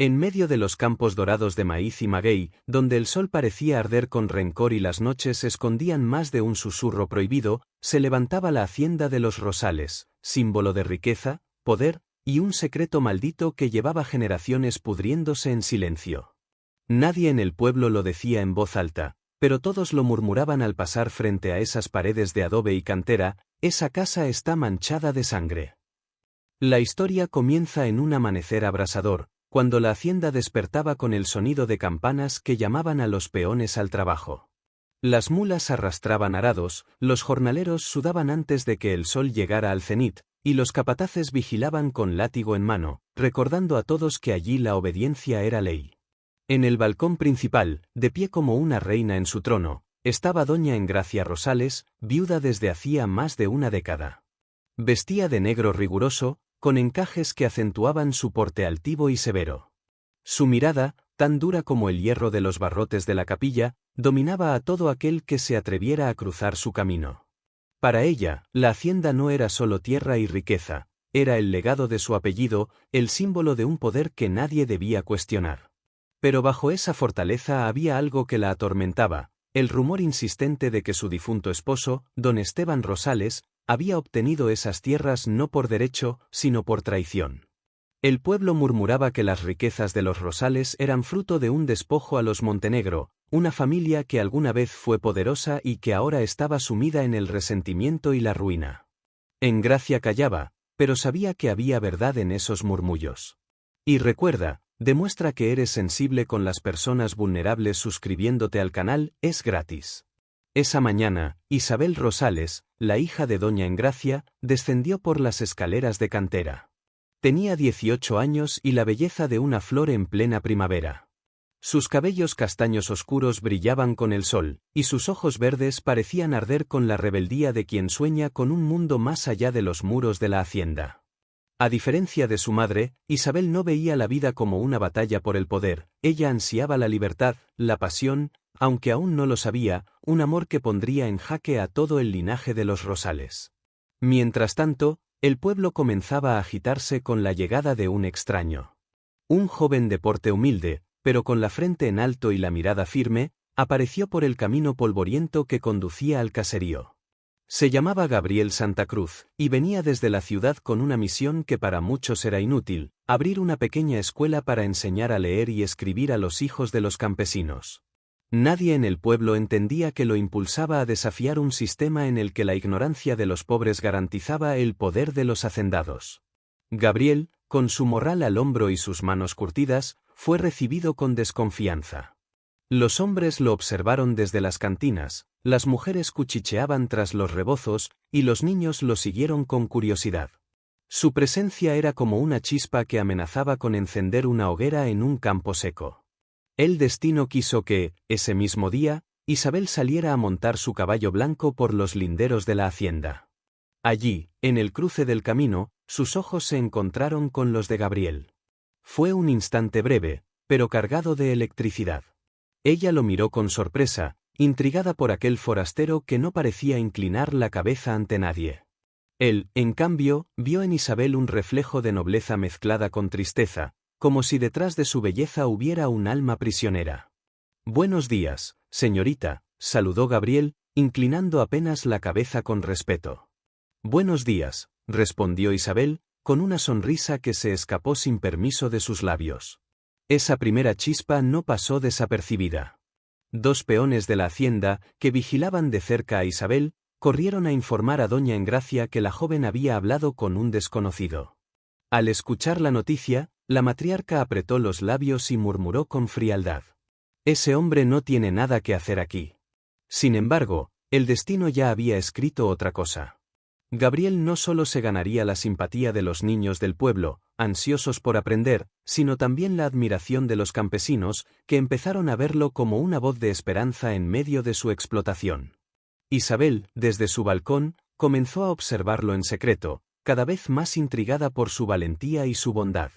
En medio de los campos dorados de maíz y maguey, donde el sol parecía arder con rencor y las noches escondían más de un susurro prohibido, se levantaba la hacienda de los Rosales, símbolo de riqueza, poder, y un secreto maldito que llevaba generaciones pudriéndose en silencio. Nadie en el pueblo lo decía en voz alta, pero todos lo murmuraban al pasar frente a esas paredes de adobe y cantera: esa casa está manchada de sangre. La historia comienza en un amanecer abrasador, cuando la hacienda despertaba con el sonido de campanas que llamaban a los peones al trabajo. Las mulas arrastraban arados, los jornaleros sudaban antes de que el sol llegara al cenit, y los capataces vigilaban con látigo en mano, recordando a todos que allí la obediencia era ley. En el balcón principal, de pie como una reina en su trono, estaba doña Engracia Rosales, viuda desde hacía más de una década. Vestía de negro riguroso, con encajes que acentuaban su porte altivo y severo. Su mirada, tan dura como el hierro de los barrotes de la capilla, dominaba a todo aquel que se atreviera a cruzar su camino. Para ella, la hacienda no era solo tierra y riqueza, era el legado de su apellido, el símbolo de un poder que nadie debía cuestionar. Pero bajo esa fortaleza había algo que la atormentaba: el rumor insistente de que su difunto esposo, don Esteban Rosales, había obtenido esas tierras no por derecho, sino por traición. El pueblo murmuraba que las riquezas de los Rosales eran fruto de un despojo a los Montenegro, una familia que alguna vez fue poderosa y que ahora estaba sumida en el resentimiento y la ruina. Engracia callaba, pero sabía que había verdad en esos murmullos. Y recuerda, demuestra que eres sensible con las personas vulnerables suscribiéndote al canal, es gratis. Esa mañana, Isabel Rosales, la hija de doña Engracia, descendió por las escaleras de cantera. Tenía 18 años y la belleza de una flor en plena primavera. Sus cabellos castaños oscuros brillaban con el sol, y sus ojos verdes parecían arder con la rebeldía de quien sueña con un mundo más allá de los muros de la hacienda. A diferencia de su madre, Isabel no veía la vida como una batalla por el poder, ella ansiaba la libertad, la pasión, aunque aún no lo sabía, un amor que pondría en jaque a todo el linaje de los Rosales. Mientras tanto, el pueblo comenzaba a agitarse con la llegada de un extraño. Un joven de porte humilde, pero con la frente en alto y la mirada firme, apareció por el camino polvoriento que conducía al caserío. Se llamaba Gabriel Santa Cruz, y venía desde la ciudad con una misión que para muchos era inútil: abrir una pequeña escuela para enseñar a leer y escribir a los hijos de los campesinos. Nadie en el pueblo entendía que lo impulsaba a desafiar un sistema en el que la ignorancia de los pobres garantizaba el poder de los hacendados. Gabriel, con su morral al hombro y sus manos curtidas, fue recibido con desconfianza. Los hombres lo observaron desde las cantinas, las mujeres cuchicheaban tras los rebozos, y los niños lo siguieron con curiosidad. Su presencia era como una chispa que amenazaba con encender una hoguera en un campo seco. El destino quiso que, ese mismo día, Isabel saliera a montar su caballo blanco por los linderos de la hacienda. Allí, en el cruce del camino, sus ojos se encontraron con los de Gabriel. Fue un instante breve, pero cargado de electricidad. Ella lo miró con sorpresa, intrigada por aquel forastero que no parecía inclinar la cabeza ante nadie. Él, en cambio, vio en Isabel un reflejo de nobleza mezclada con tristeza, como si detrás de su belleza hubiera un alma prisionera. «Buenos días, señorita», saludó Gabriel, inclinando apenas la cabeza con respeto. «Buenos días», respondió Isabel, con una sonrisa que se escapó sin permiso de sus labios. Esa primera chispa no pasó desapercibida. Dos peones de la hacienda, que vigilaban de cerca a Isabel, corrieron a informar a doña Engracia que la joven había hablado con un desconocido. Al escuchar la noticia, la matriarca apretó los labios y murmuró con frialdad: «Ese hombre no tiene nada que hacer aquí». Sin embargo, el destino ya había escrito otra cosa. Gabriel no solo se ganaría la simpatía de los niños del pueblo, ansiosos por aprender, sino también la admiración de los campesinos, que empezaron a verlo como una voz de esperanza en medio de su explotación. Isabel, desde su balcón, comenzó a observarlo en secreto, cada vez más intrigada por su valentía y su bondad.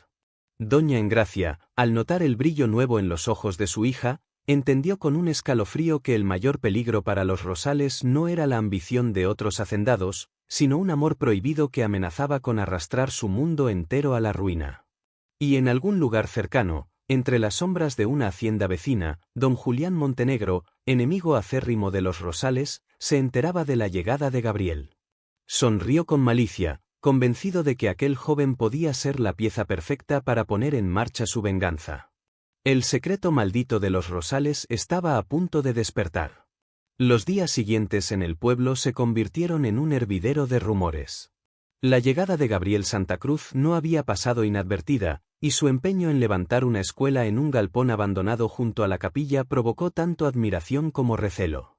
Doña Engracia, al notar el brillo nuevo en los ojos de su hija, entendió con un escalofrío que el mayor peligro para los Rosales no era la ambición de otros hacendados, sino un amor prohibido que amenazaba con arrastrar su mundo entero a la ruina. Y en algún lugar cercano, entre las sombras de una hacienda vecina, don Julián Montenegro, enemigo acérrimo de los Rosales, se enteraba de la llegada de Gabriel. Sonrió con malicia, convencido de que aquel joven podía ser la pieza perfecta para poner en marcha su venganza. El secreto maldito de los Rosales estaba a punto de despertar. Los días siguientes en el pueblo se convirtieron en un hervidero de rumores. La llegada de Gabriel Santa Cruz no había pasado inadvertida, y su empeño en levantar una escuela en un galpón abandonado junto a la capilla provocó tanto admiración como recelo.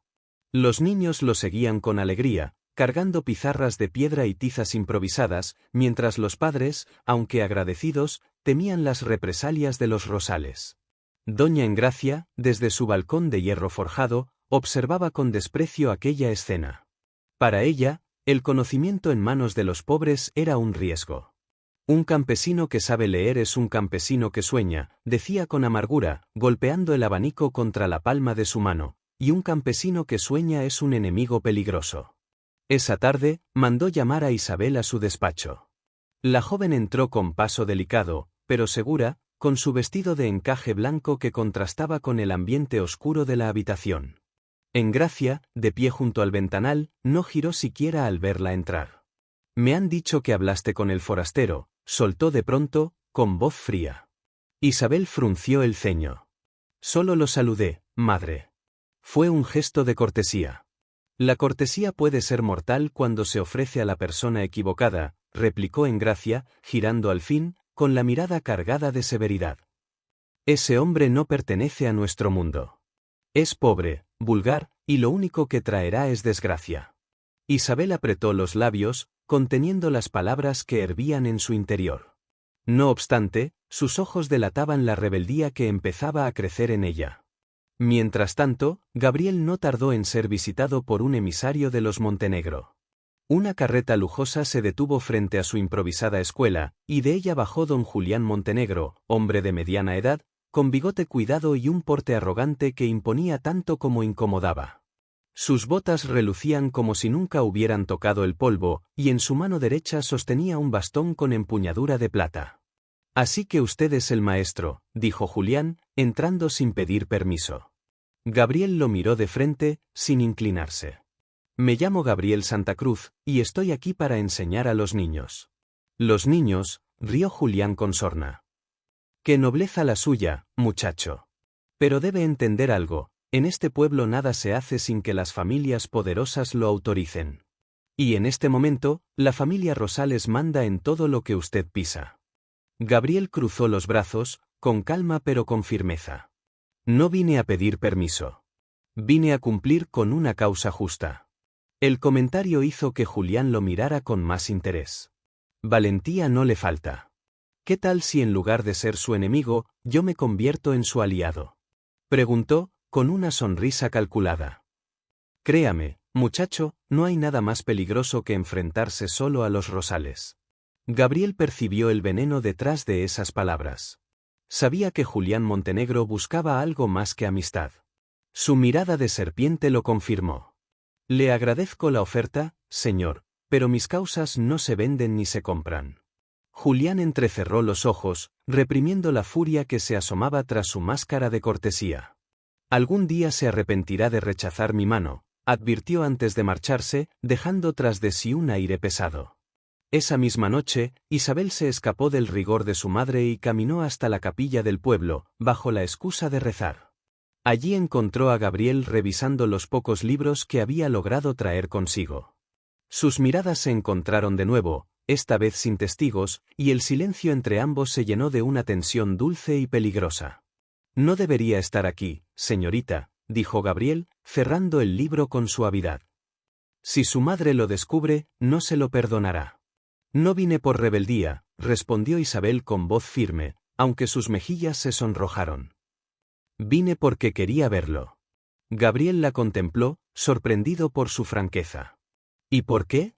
Los niños lo seguían con alegría, cargando pizarras de piedra y tizas improvisadas, mientras los padres, aunque agradecidos, temían las represalias de los Rosales. Doña Engracia, desde su balcón de hierro forjado, observaba con desprecio aquella escena. Para ella, el conocimiento en manos de los pobres era un riesgo. Un campesino que sabe leer es un campesino que sueña, decía con amargura, golpeando el abanico contra la palma de su mano, y un campesino que sueña es un enemigo peligroso. Esa tarde, mandó llamar a Isabel a su despacho. La joven entró con paso delicado, pero segura, con su vestido de encaje blanco que contrastaba con el ambiente oscuro de la habitación. Engracia, de pie junto al ventanal, no giró siquiera al verla entrar. «Me han dicho que hablaste con el forastero», soltó de pronto, con voz fría. Isabel frunció el ceño. «Solo lo saludé, madre». Fue un gesto de cortesía. «La cortesía puede ser mortal cuando se ofrece a la persona equivocada», replicó Engracia, girando al fin, con la mirada cargada de severidad. «Ese hombre no pertenece a nuestro mundo. Es pobre, vulgar, y lo único que traerá es desgracia». Isabel apretó los labios, conteniendo las palabras que hervían en su interior. No obstante, sus ojos delataban la rebeldía que empezaba a crecer en ella. Mientras tanto, Gabriel no tardó en ser visitado por un emisario de los Montenegro. Una carreta lujosa se detuvo frente a su improvisada escuela, y de ella bajó don Julián Montenegro, hombre de mediana edad, con bigote cuidado y un porte arrogante que imponía tanto como incomodaba. Sus botas relucían como si nunca hubieran tocado el polvo, y en su mano derecha sostenía un bastón con empuñadura de plata. «Así que usted es el maestro», dijo Julián, entrando sin pedir permiso. Gabriel lo miró de frente, sin inclinarse. «Me llamo Gabriel Santa Cruz, y estoy aquí para enseñar a los niños». «Los niños», rió Julián con sorna. «Qué nobleza la suya, muchacho. Pero debe entender algo, en este pueblo nada se hace sin que las familias poderosas lo autoricen. Y en este momento, la familia Rosales manda en todo lo que usted pisa». Gabriel cruzó los brazos, con calma pero con firmeza. «No vine a pedir permiso. Vine a cumplir con una causa justa». El comentario hizo que Julián lo mirara con más interés. «Valentía no le falta. ¿Qué tal si en lugar de ser su enemigo, yo me convierto en su aliado?», preguntó, con una sonrisa calculada. «Créame, muchacho, no hay nada más peligroso que enfrentarse solo a los Rosales». Gabriel percibió el veneno detrás de esas palabras. Sabía que Julián Montenegro buscaba algo más que amistad. Su mirada de serpiente lo confirmó. «Le agradezco la oferta, señor, pero mis causas no se venden ni se compran». Julián entrecerró los ojos, reprimiendo la furia que se asomaba tras su máscara de cortesía. «Algún día se arrepentirá de rechazar mi mano», advirtió antes de marcharse, dejando tras de sí un aire pesado. Esa misma noche, Isabel se escapó del rigor de su madre y caminó hasta la capilla del pueblo, bajo la excusa de rezar. Allí encontró a Gabriel revisando los pocos libros que había logrado traer consigo. Sus miradas se encontraron de nuevo, esta vez sin testigos, y el silencio entre ambos se llenó de una tensión dulce y peligrosa. «No debería estar aquí, señorita», dijo Gabriel, cerrando el libro con suavidad. «Si su madre lo descubre, no se lo perdonará». «No vine por rebeldía», respondió Isabel con voz firme, aunque sus mejillas se sonrojaron. «Vine porque quería verlo». Gabriel la contempló, sorprendido por su franqueza. «¿Y por qué?».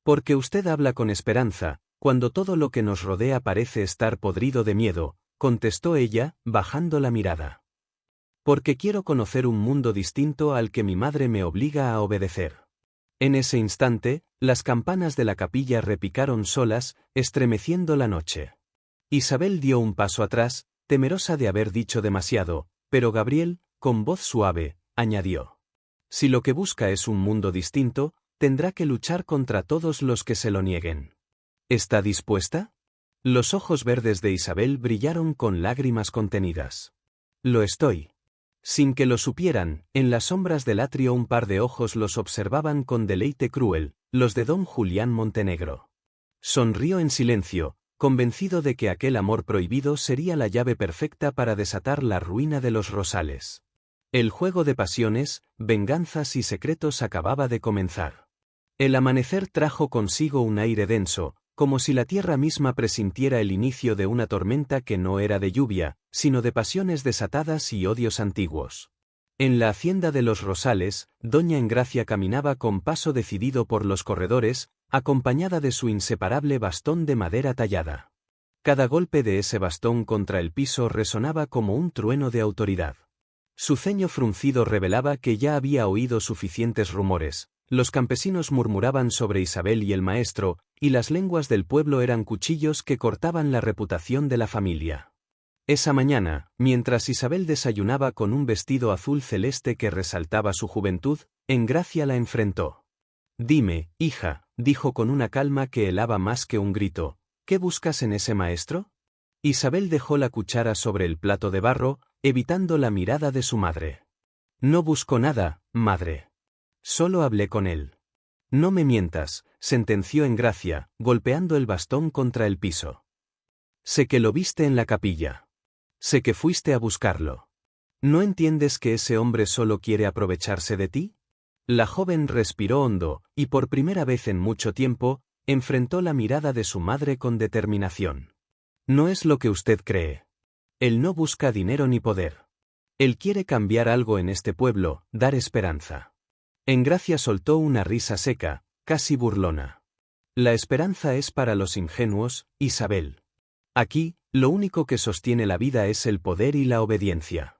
«Porque usted habla con esperanza, cuando todo lo que nos rodea parece estar podrido de miedo», contestó ella, bajando la mirada. «Porque quiero conocer un mundo distinto al que mi madre me obliga a obedecer». En ese instante, las campanas de la capilla repicaron solas, estremeciendo la noche. Isabel dio un paso atrás, temerosa de haber dicho demasiado, pero Gabriel, con voz suave, añadió: si lo que busca es un mundo distinto, tendrá que luchar contra todos los que se lo nieguen. ¿Está dispuesta? Los ojos verdes de Isabel brillaron con lágrimas contenidas. Lo estoy. Sin que lo supieran, en las sombras del atrio un par de ojos los observaban con deleite cruel, los de don Julián Montenegro. Sonrió en silencio, convencido de que aquel amor prohibido sería la llave perfecta para desatar la ruina de los Rosales. El juego de pasiones, venganzas y secretos acababa de comenzar. El amanecer trajo consigo un aire denso, como si la tierra misma presintiera el inicio de una tormenta que no era de lluvia, sino de pasiones desatadas y odios antiguos. En la hacienda de los Rosales, doña Engracia caminaba con paso decidido por los corredores, acompañada de su inseparable bastón de madera tallada. Cada golpe de ese bastón contra el piso resonaba como un trueno de autoridad. Su ceño fruncido revelaba que ya había oído suficientes rumores. Los campesinos murmuraban sobre Isabel y el maestro, y las lenguas del pueblo eran cuchillos que cortaban la reputación de la familia. Esa mañana, mientras Isabel desayunaba con un vestido azul celeste que resaltaba su juventud, Engracia la enfrentó. «Dime, hija», dijo con una calma que helaba más que un grito, «¿qué buscas en ese maestro?» Isabel dejó la cuchara sobre el plato de barro, evitando la mirada de su madre. «No busco nada, madre. Solo hablé con él». «No me mientas», sentenció Engracia, golpeando el bastón contra el piso. «Sé que lo viste en la capilla. Sé que fuiste a buscarlo. ¿No entiendes que ese hombre solo quiere aprovecharse de ti?» La joven respiró hondo, y por primera vez en mucho tiempo, enfrentó la mirada de su madre con determinación. «No es lo que usted cree. Él no busca dinero ni poder. Él quiere cambiar algo en este pueblo, dar esperanza». Engracia soltó una risa seca, casi burlona. «La esperanza es para los ingenuos, Isabel. Aquí, lo único que sostiene la vida es el poder y la obediencia.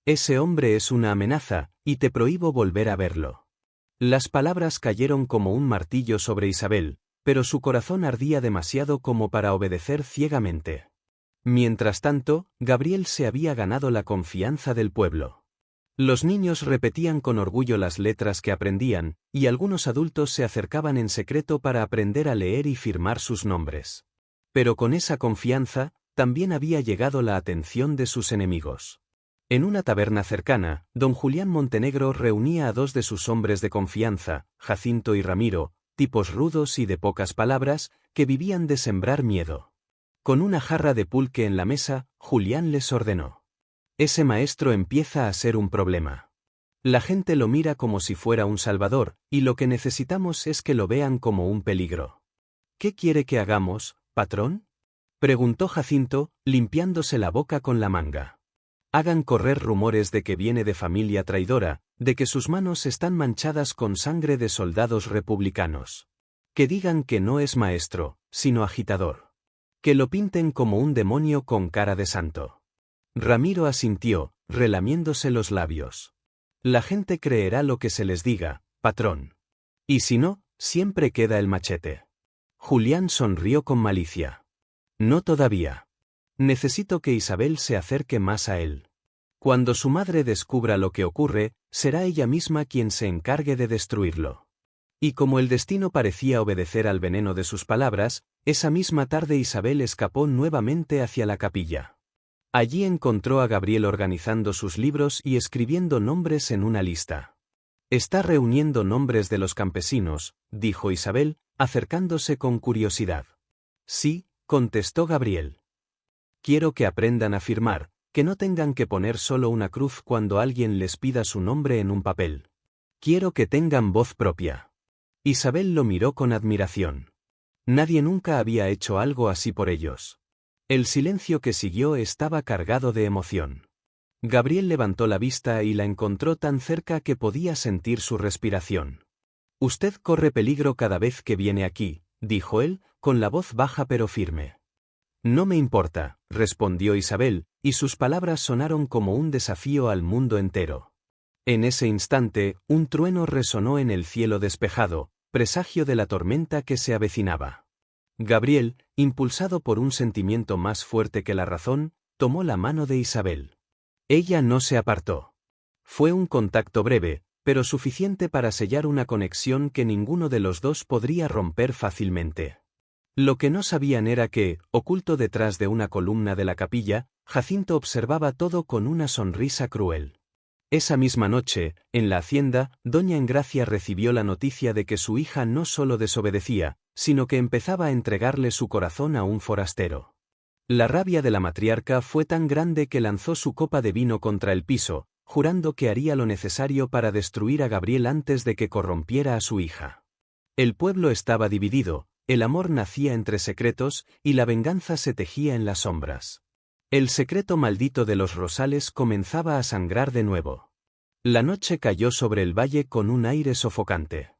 Ese hombre es una amenaza, y te prohíbo volver a verlo». Las palabras cayeron como un martillo sobre Isabel, pero su corazón ardía demasiado como para obedecer ciegamente. Mientras tanto, Gabriel se había ganado la confianza del pueblo. Los niños repetían con orgullo las letras que aprendían, y algunos adultos se acercaban en secreto para aprender a leer y firmar sus nombres. Pero con esa confianza, también había llegado la atención de sus enemigos. En una taberna cercana, don Julián Montenegro reunía a dos de sus hombres de confianza, Jacinto y Ramiro, tipos rudos y de pocas palabras, que vivían de sembrar miedo. Con una jarra de pulque en la mesa, Julián les ordenó: «Ese maestro empieza a ser un problema. La gente lo mira como si fuera un salvador, y lo que necesitamos es que lo vean como un peligro». «¿Qué quiere que hagamos, patrón?», preguntó Jacinto, limpiándose la boca con la manga. «Hagan correr rumores de que viene de familia traidora, de que sus manos están manchadas con sangre de soldados republicanos. Que digan que no es maestro, sino agitador. Que lo pinten como un demonio con cara de santo». Ramiro asintió, relamiéndose los labios. «La gente creerá lo que se les diga, patrón. Y si no, siempre queda el machete». Julián sonrió con malicia. «No todavía. Necesito que Isabel se acerque más a él. Cuando su madre descubra lo que ocurre, será ella misma quien se encargue de destruirlo». Y como el destino parecía obedecer al veneno de sus palabras, esa misma tarde Isabel escapó nuevamente hacia la capilla. Allí encontró a Gabriel organizando sus libros y escribiendo nombres en una lista. «Está reuniendo nombres de los campesinos», dijo Isabel, acercándose con curiosidad. «Sí», contestó Gabriel. «Quiero que aprendan a firmar, que no tengan que poner solo una cruz cuando alguien les pida su nombre en un papel. Quiero que tengan voz propia». Isabel lo miró con admiración. Nadie nunca había hecho algo así por ellos. El silencio que siguió estaba cargado de emoción. Gabriel levantó la vista y la encontró tan cerca que podía sentir su respiración. «Usted corre peligro cada vez que viene aquí», dijo él, con la voz baja pero firme. «No me importa», respondió Isabel, y sus palabras sonaron como un desafío al mundo entero. En ese instante, un trueno resonó en el cielo despejado, presagio de la tormenta que se avecinaba. Gabriel, impulsado por un sentimiento más fuerte que la razón, tomó la mano de Isabel. Ella no se apartó. Fue un contacto breve, pero suficiente para sellar una conexión que ninguno de los dos podría romper fácilmente. Lo que no sabían era que, oculto detrás de una columna de la capilla, Jacinto observaba todo con una sonrisa cruel. Esa misma noche, en la hacienda, doña Engracia recibió la noticia de que su hija no solo desobedecía, sino que empezaba a entregarle su corazón a un forastero. La rabia de la matriarca fue tan grande que lanzó su copa de vino contra el piso, jurando que haría lo necesario para destruir a Gabriel antes de que corrompiera a su hija. El pueblo estaba dividido, el amor nacía entre secretos y la venganza se tejía en las sombras. El secreto maldito de los rosales comenzaba a sangrar de nuevo. La noche cayó sobre el valle con un aire sofocante.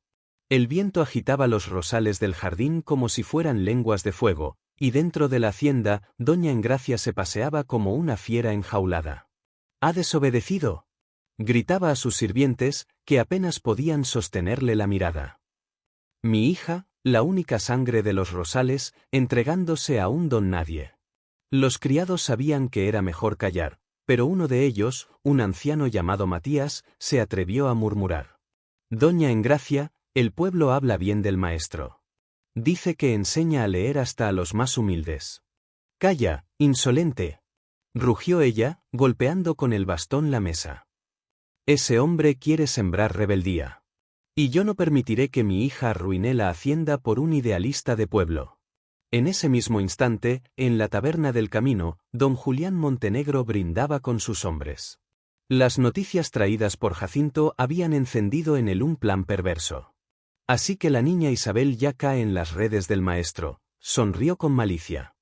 El viento agitaba los rosales del jardín como si fueran lenguas de fuego, y dentro de la hacienda, doña Engracia se paseaba como una fiera enjaulada. —¿Ha desobedecido? —gritaba a sus sirvientes, que apenas podían sostenerle la mirada. Mi hija, la única sangre de los rosales, entregándose a un don nadie. Los criados sabían que era mejor callar, pero uno de ellos, un anciano llamado Matías, se atrevió a murmurar. Doña Engracia, el pueblo habla bien del maestro. Dice que enseña a leer hasta a los más humildes. —¡Calla, insolente! —rugió ella, golpeando con el bastón la mesa. Ese hombre quiere sembrar rebeldía. Y yo no permitiré que mi hija arruine la hacienda por un idealista de pueblo. En ese mismo instante, en la taberna del camino, don Julián Montenegro brindaba con sus hombres. Las noticias traídas por Jacinto habían encendido en él un plan perverso. Así que la niña Isabel ya cae en las redes del maestro, sonrió con malicia.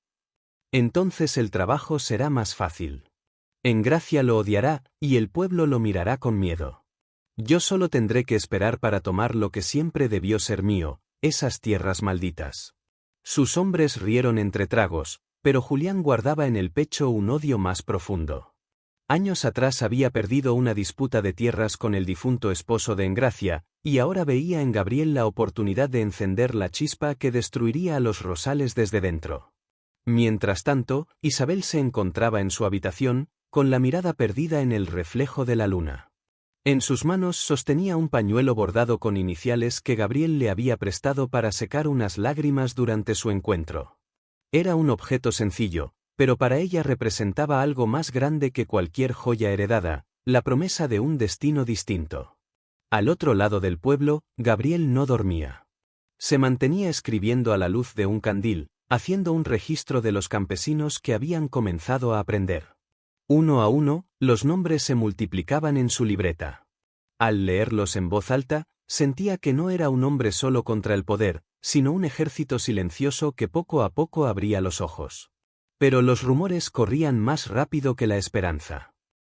Entonces el trabajo será más fácil. Engracia lo odiará, y el pueblo lo mirará con miedo. Yo solo tendré que esperar para tomar lo que siempre debió ser mío, esas tierras malditas. Sus hombres rieron entre tragos, pero Julián guardaba en el pecho un odio más profundo. Años atrás había perdido una disputa de tierras con el difunto esposo de Engracia, y ahora veía en Gabriel la oportunidad de encender la chispa que destruiría a los rosales desde dentro. Mientras tanto, Isabel se encontraba en su habitación, con la mirada perdida en el reflejo de la luna. En sus manos sostenía un pañuelo bordado con iniciales que Gabriel le había prestado para secar unas lágrimas durante su encuentro. Era un objeto sencillo, pero para ella representaba algo más grande que cualquier joya heredada, la promesa de un destino distinto. Al otro lado del pueblo, Gabriel no dormía. Se mantenía escribiendo a la luz de un candil, haciendo un registro de los campesinos que habían comenzado a aprender. Uno a uno, los nombres se multiplicaban en su libreta. Al leerlos en voz alta, sentía que no era un hombre solo contra el poder, sino un ejército silencioso que poco a poco abría los ojos. Pero los rumores corrían más rápido que la esperanza.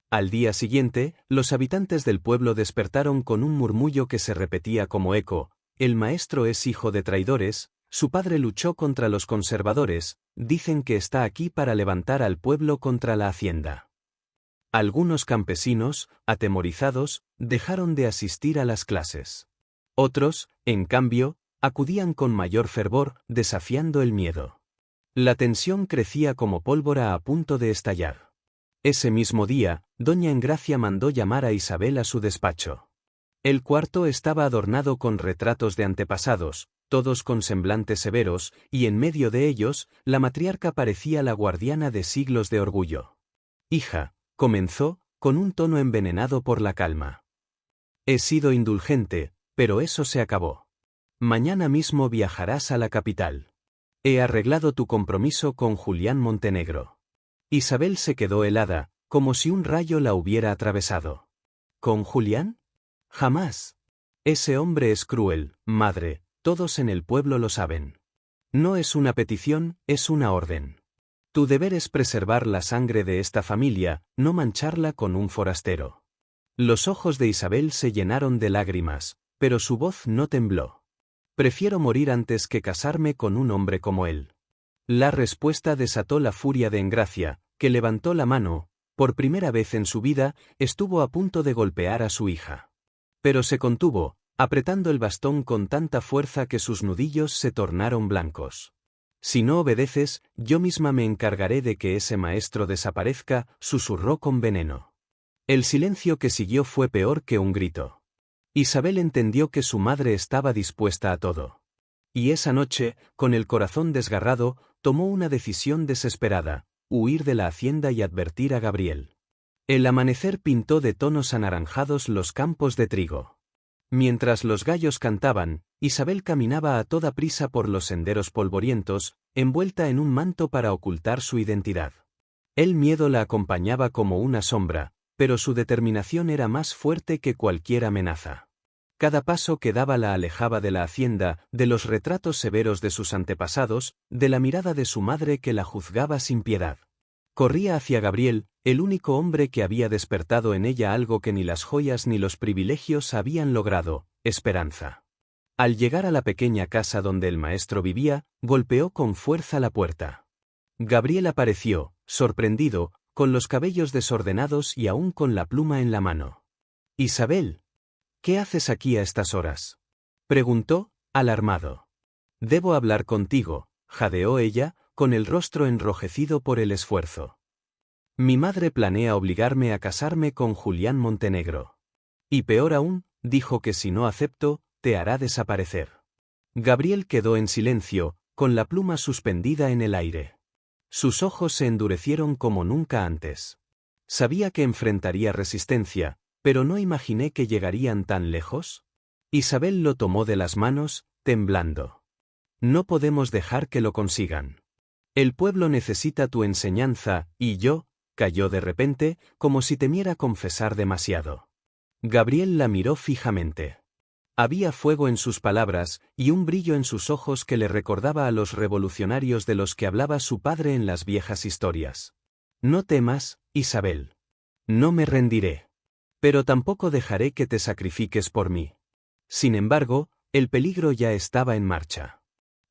Al día siguiente, los habitantes del pueblo despertaron con un murmullo que se repetía como eco: el maestro es hijo de traidores, su padre luchó contra los conservadores, dicen que está aquí para levantar al pueblo contra la hacienda. Algunos campesinos, atemorizados, dejaron de asistir a las clases. Otros, en cambio, acudían con mayor fervor, desafiando el miedo. La tensión crecía como pólvora a punto de estallar. Ese mismo día, doña Engracia mandó llamar a Isabel a su despacho. El cuarto estaba adornado con retratos de antepasados, todos con semblantes severos, y en medio de ellos, la matriarca parecía la guardiana de siglos de orgullo. «Hija», comenzó, con un tono envenenado por la calma. «He sido indulgente, pero eso se acabó. Mañana mismo viajarás a la capital. He arreglado tu compromiso con Julián Montenegro». Isabel se quedó helada, como si un rayo la hubiera atravesado. «¿Con Julián? Jamás. Ese hombre es cruel, madre, todos en el pueblo lo saben. No es una petición, es una orden. Tu deber es preservar la sangre de esta familia, no mancharla con un forastero». Los ojos de Isabel se llenaron de lágrimas, pero su voz no tembló. «Prefiero morir antes que casarme con un hombre como él». La respuesta desató la furia de Engracia, que levantó la mano. Por primera vez en su vida, estuvo a punto de golpear a su hija. Pero se contuvo, apretando el bastón con tanta fuerza que sus nudillos se tornaron blancos. Si no obedeces, yo misma me encargaré de que ese maestro desaparezca, susurró con veneno. El silencio que siguió fue peor que un grito. Isabel entendió que su madre estaba dispuesta a todo. Y esa noche, con el corazón desgarrado, tomó una decisión desesperada: huir de la hacienda y advertir a Gabriel. El amanecer pintó de tonos anaranjados los campos de trigo. Mientras los gallos cantaban, Isabel caminaba a toda prisa por los senderos polvorientos, envuelta en un manto para ocultar su identidad. El miedo la acompañaba como una sombra, pero su determinación era más fuerte que cualquier amenaza. Cada paso que daba la alejaba de la hacienda, de los retratos severos de sus antepasados, de la mirada de su madre que la juzgaba sin piedad. Corría hacia Gabriel, el único hombre que había despertado en ella algo que ni las joyas ni los privilegios habían logrado: esperanza. Al llegar a la pequeña casa donde el maestro vivía, golpeó con fuerza la puerta. Gabriel apareció, sorprendido, con los cabellos desordenados y aún con la pluma en la mano. «Isabel, ¿qué haces aquí a estas horas?», preguntó, alarmado. «Debo hablar contigo», jadeó ella, con el rostro enrojecido por el esfuerzo. «Mi madre planea obligarme a casarme con Julián Montenegro. Y peor aún, dijo que si no acepto, te hará desaparecer». Gabriel quedó en silencio, con la pluma suspendida en el aire. Sus ojos se endurecieron como nunca antes. Sabía que enfrentaría resistencia, pero no imaginé que llegarían tan lejos. Isabel lo tomó de las manos, temblando. «No podemos dejar que lo consigan. El pueblo necesita tu enseñanza, y yo», calló de repente, como si temiera confesar demasiado. Gabriel la miró fijamente. Había fuego en sus palabras, y un brillo en sus ojos que le recordaba a los revolucionarios de los que hablaba su padre en las viejas historias. «No temas, Isabel. No me rendiré. Pero tampoco dejaré que te sacrifiques por mí». Sin embargo, el peligro ya estaba en marcha.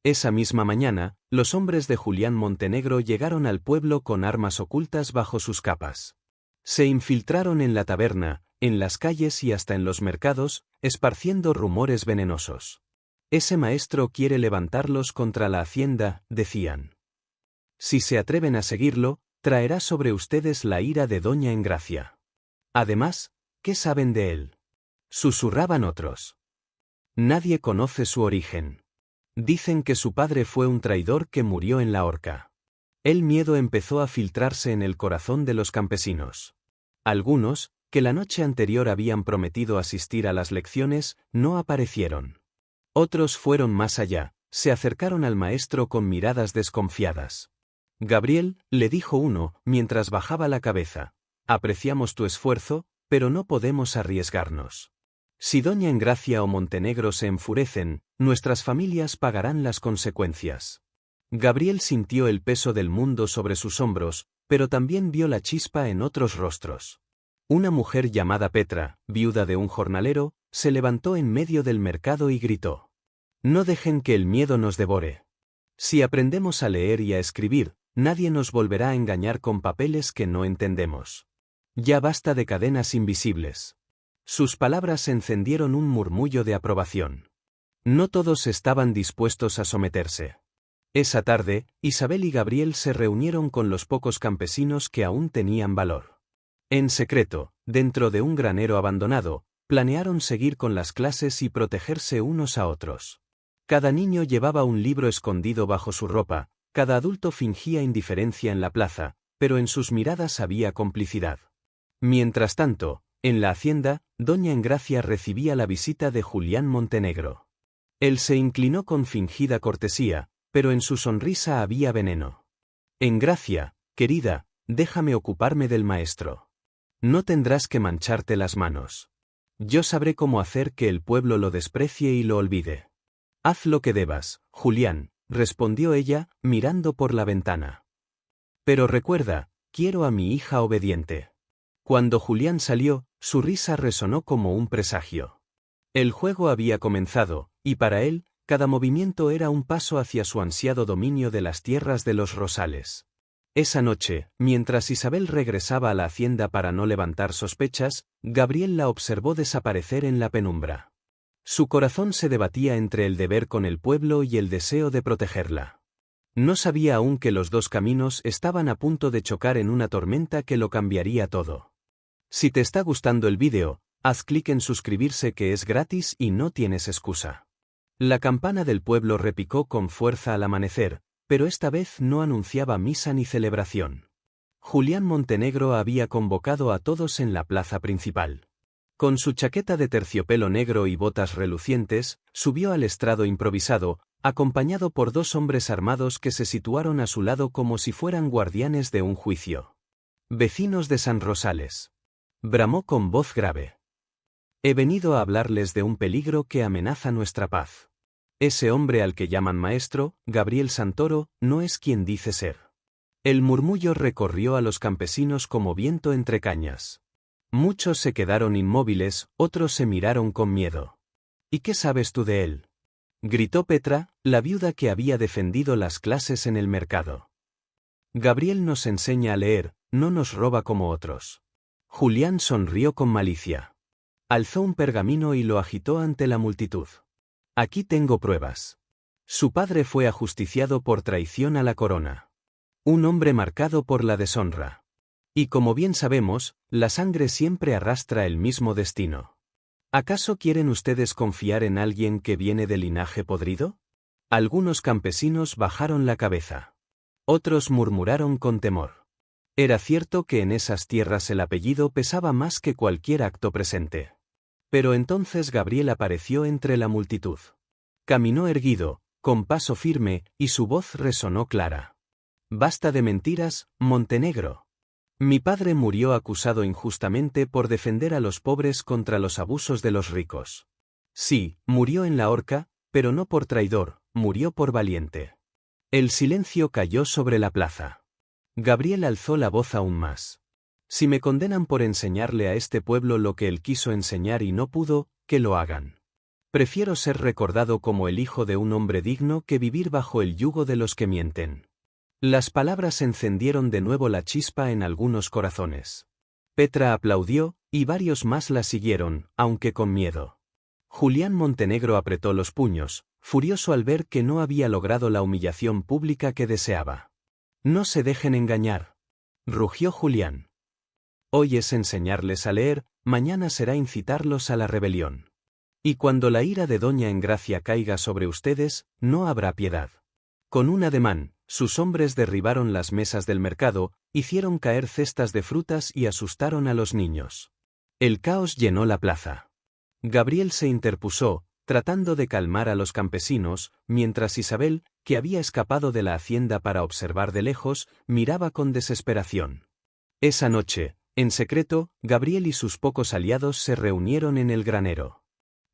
Esa misma mañana, los hombres de Julián Montenegro llegaron al pueblo con armas ocultas bajo sus capas. Se infiltraron en la taberna, en las calles y hasta en los mercados, esparciendo rumores venenosos. «Ese maestro quiere levantarlos contra la hacienda», decían. «Si se atreven a seguirlo, traerá sobre ustedes la ira de Doña Engracia. Además, ¿qué saben de él?», susurraban otros. «Nadie conoce su origen. Dicen que su padre fue un traidor que murió en la horca». El miedo empezó a filtrarse en el corazón de los campesinos. Algunos, que la noche anterior habían prometido asistir a las lecciones, no aparecieron. Otros fueron más allá, se acercaron al maestro con miradas desconfiadas. «Gabriel», le dijo uno, mientras bajaba la cabeza, «apreciamos tu esfuerzo, pero no podemos arriesgarnos. Si Doña Engracia o Montenegro se enfurecen, nuestras familias pagarán las consecuencias». Gabriel sintió el peso del mundo sobre sus hombros, pero también vio la chispa en otros rostros. Una mujer llamada Petra, viuda de un jornalero, se levantó en medio del mercado y gritó: «No dejen que el miedo nos devore. Si aprendemos a leer y a escribir, nadie nos volverá a engañar con papeles que no entendemos. Ya basta de cadenas invisibles». Sus palabras encendieron un murmullo de aprobación. No todos estaban dispuestos a someterse. Esa tarde, Isabel y Gabriel se reunieron con los pocos campesinos que aún tenían valor. En secreto, dentro de un granero abandonado, planearon seguir con las clases y protegerse unos a otros. Cada niño llevaba un libro escondido bajo su ropa, cada adulto fingía indiferencia en la plaza, pero en sus miradas había complicidad. Mientras tanto, en la hacienda, Doña Engracia recibía la visita de Julián Montenegro. Él se inclinó con fingida cortesía, pero en su sonrisa había veneno. «Engracia, querida, déjame ocuparme del maestro. No tendrás que mancharte las manos. Yo sabré cómo hacer que el pueblo lo desprecie y lo olvide». «Haz lo que debas, Julián», respondió ella, mirando por la ventana. «Pero recuerda, quiero a mi hija obediente». Cuando Julián salió, su risa resonó como un presagio. El juego había comenzado, y para él, cada movimiento era un paso hacia su ansiado dominio de las tierras de los Rosales. Esa noche, mientras Isabel regresaba a la hacienda para no levantar sospechas, Gabriel la observó desaparecer en la penumbra. Su corazón se debatía entre el deber con el pueblo y el deseo de protegerla. No sabía aún que los dos caminos estaban a punto de chocar en una tormenta que lo cambiaría todo. Si te está gustando el vídeo, haz clic en suscribirse, que es gratis y no tienes excusa. La campana del pueblo repicó con fuerza al amanecer, pero esta vez no anunciaba misa ni celebración. Julián Montenegro había convocado a todos en la plaza principal. Con su chaqueta de terciopelo negro y botas relucientes, subió al estrado improvisado, acompañado por dos hombres armados que se situaron a su lado como si fueran guardianes de un juicio. «Vecinos de San Rosales», bramó con voz grave. «He venido a hablarles de un peligro que amenaza nuestra paz. Ese hombre al que llaman maestro, Gabriel Santoro, no es quien dice ser». El murmullo recorrió a los campesinos como viento entre cañas. Muchos se quedaron inmóviles, otros se miraron con miedo. «¿Y qué sabes tú de él?», gritó Petra, la viuda que había defendido las clases en el mercado. «Gabriel nos enseña a leer, no nos roba como otros». Julián sonrió con malicia. Alzó un pergamino y lo agitó ante la multitud. «Aquí tengo pruebas. Su padre fue ajusticiado por traición a la corona. Un hombre marcado por la deshonra. Y como bien sabemos, la sangre siempre arrastra el mismo destino. ¿Acaso quieren ustedes confiar en alguien que viene de linaje podrido?». Algunos campesinos bajaron la cabeza. Otros murmuraron con temor. Era cierto que en esas tierras el apellido pesaba más que cualquier acto presente. Pero entonces Gabriel apareció entre la multitud. Caminó erguido, con paso firme, y su voz resonó clara. «Basta de mentiras, Montenegro. Mi padre murió acusado injustamente por defender a los pobres contra los abusos de los ricos. Sí, murió en la horca, pero no por traidor, murió por valiente». El silencio cayó sobre la plaza. Gabriel alzó la voz aún más. «Si me condenan por enseñarle a este pueblo lo que él quiso enseñar y no pudo, que lo hagan. Prefiero ser recordado como el hijo de un hombre digno que vivir bajo el yugo de los que mienten». Las palabras encendieron de nuevo la chispa en algunos corazones. Petra aplaudió, y varios más la siguieron, aunque con miedo. Julián Montenegro apretó los puños, furioso al ver que no había logrado la humillación pública que deseaba. «No se dejen engañar», rugió Julián. «Hoy es enseñarles a leer, mañana será incitarlos a la rebelión. Y cuando la ira de Doña Engracia caiga sobre ustedes, no habrá piedad». Con un ademán, sus hombres derribaron las mesas del mercado, hicieron caer cestas de frutas y asustaron a los niños. El caos llenó la plaza. Gabriel se interpuso, tratando de calmar a los campesinos, mientras Isabel, que había escapado de la hacienda para observar de lejos, miraba con desesperación. Esa noche, en secreto, Gabriel y sus pocos aliados se reunieron en el granero.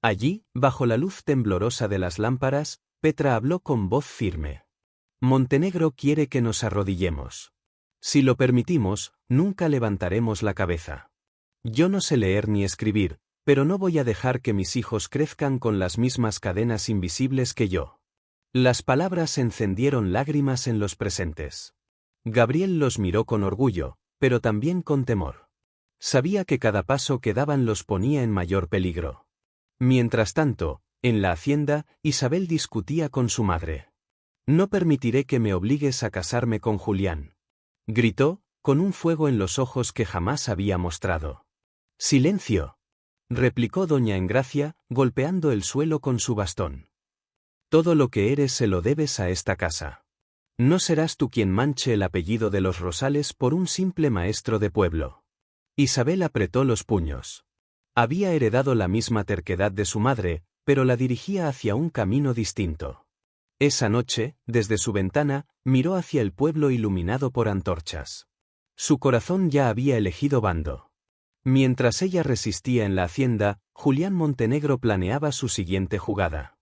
Allí, bajo la luz temblorosa de las lámparas, Petra habló con voz firme. «Montenegro quiere que nos arrodillemos. Si lo permitimos, nunca levantaremos la cabeza. Yo no sé leer ni escribir, pero no voy a dejar que mis hijos crezcan con las mismas cadenas invisibles que yo». Las palabras encendieron lágrimas en los presentes. Gabriel los miró con orgullo, pero también con temor. Sabía que cada paso que daban los ponía en mayor peligro. Mientras tanto, en la hacienda, Isabel discutía con su madre. «No permitiré que me obligues a casarme con Julián», gritó, con un fuego en los ojos que jamás había mostrado. «Silencio», replicó doña Engracia, golpeando el suelo con su bastón. «Todo lo que eres se lo debes a esta casa. No serás tú quien manche el apellido de los Rosales por un simple maestro de pueblo». Isabel apretó los puños. Había heredado la misma terquedad de su madre, pero la dirigía hacia un camino distinto. Esa noche, desde su ventana, miró hacia el pueblo iluminado por antorchas. Su corazón ya había elegido bando. Mientras ella resistía en la hacienda, Julián Montenegro planeaba su siguiente jugada.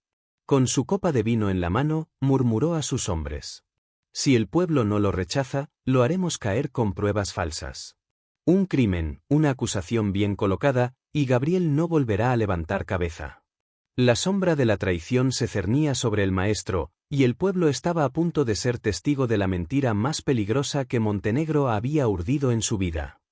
Con su copa de vino en la mano, murmuró a sus hombres. «Si el pueblo no lo rechaza, lo haremos caer con pruebas falsas. Un crimen, una acusación bien colocada, y Gabriel no volverá a levantar cabeza». La sombra de la traición se cernía sobre el maestro, y el pueblo estaba a punto de ser testigo de la mentira más peligrosa que Montenegro había urdido en su vida.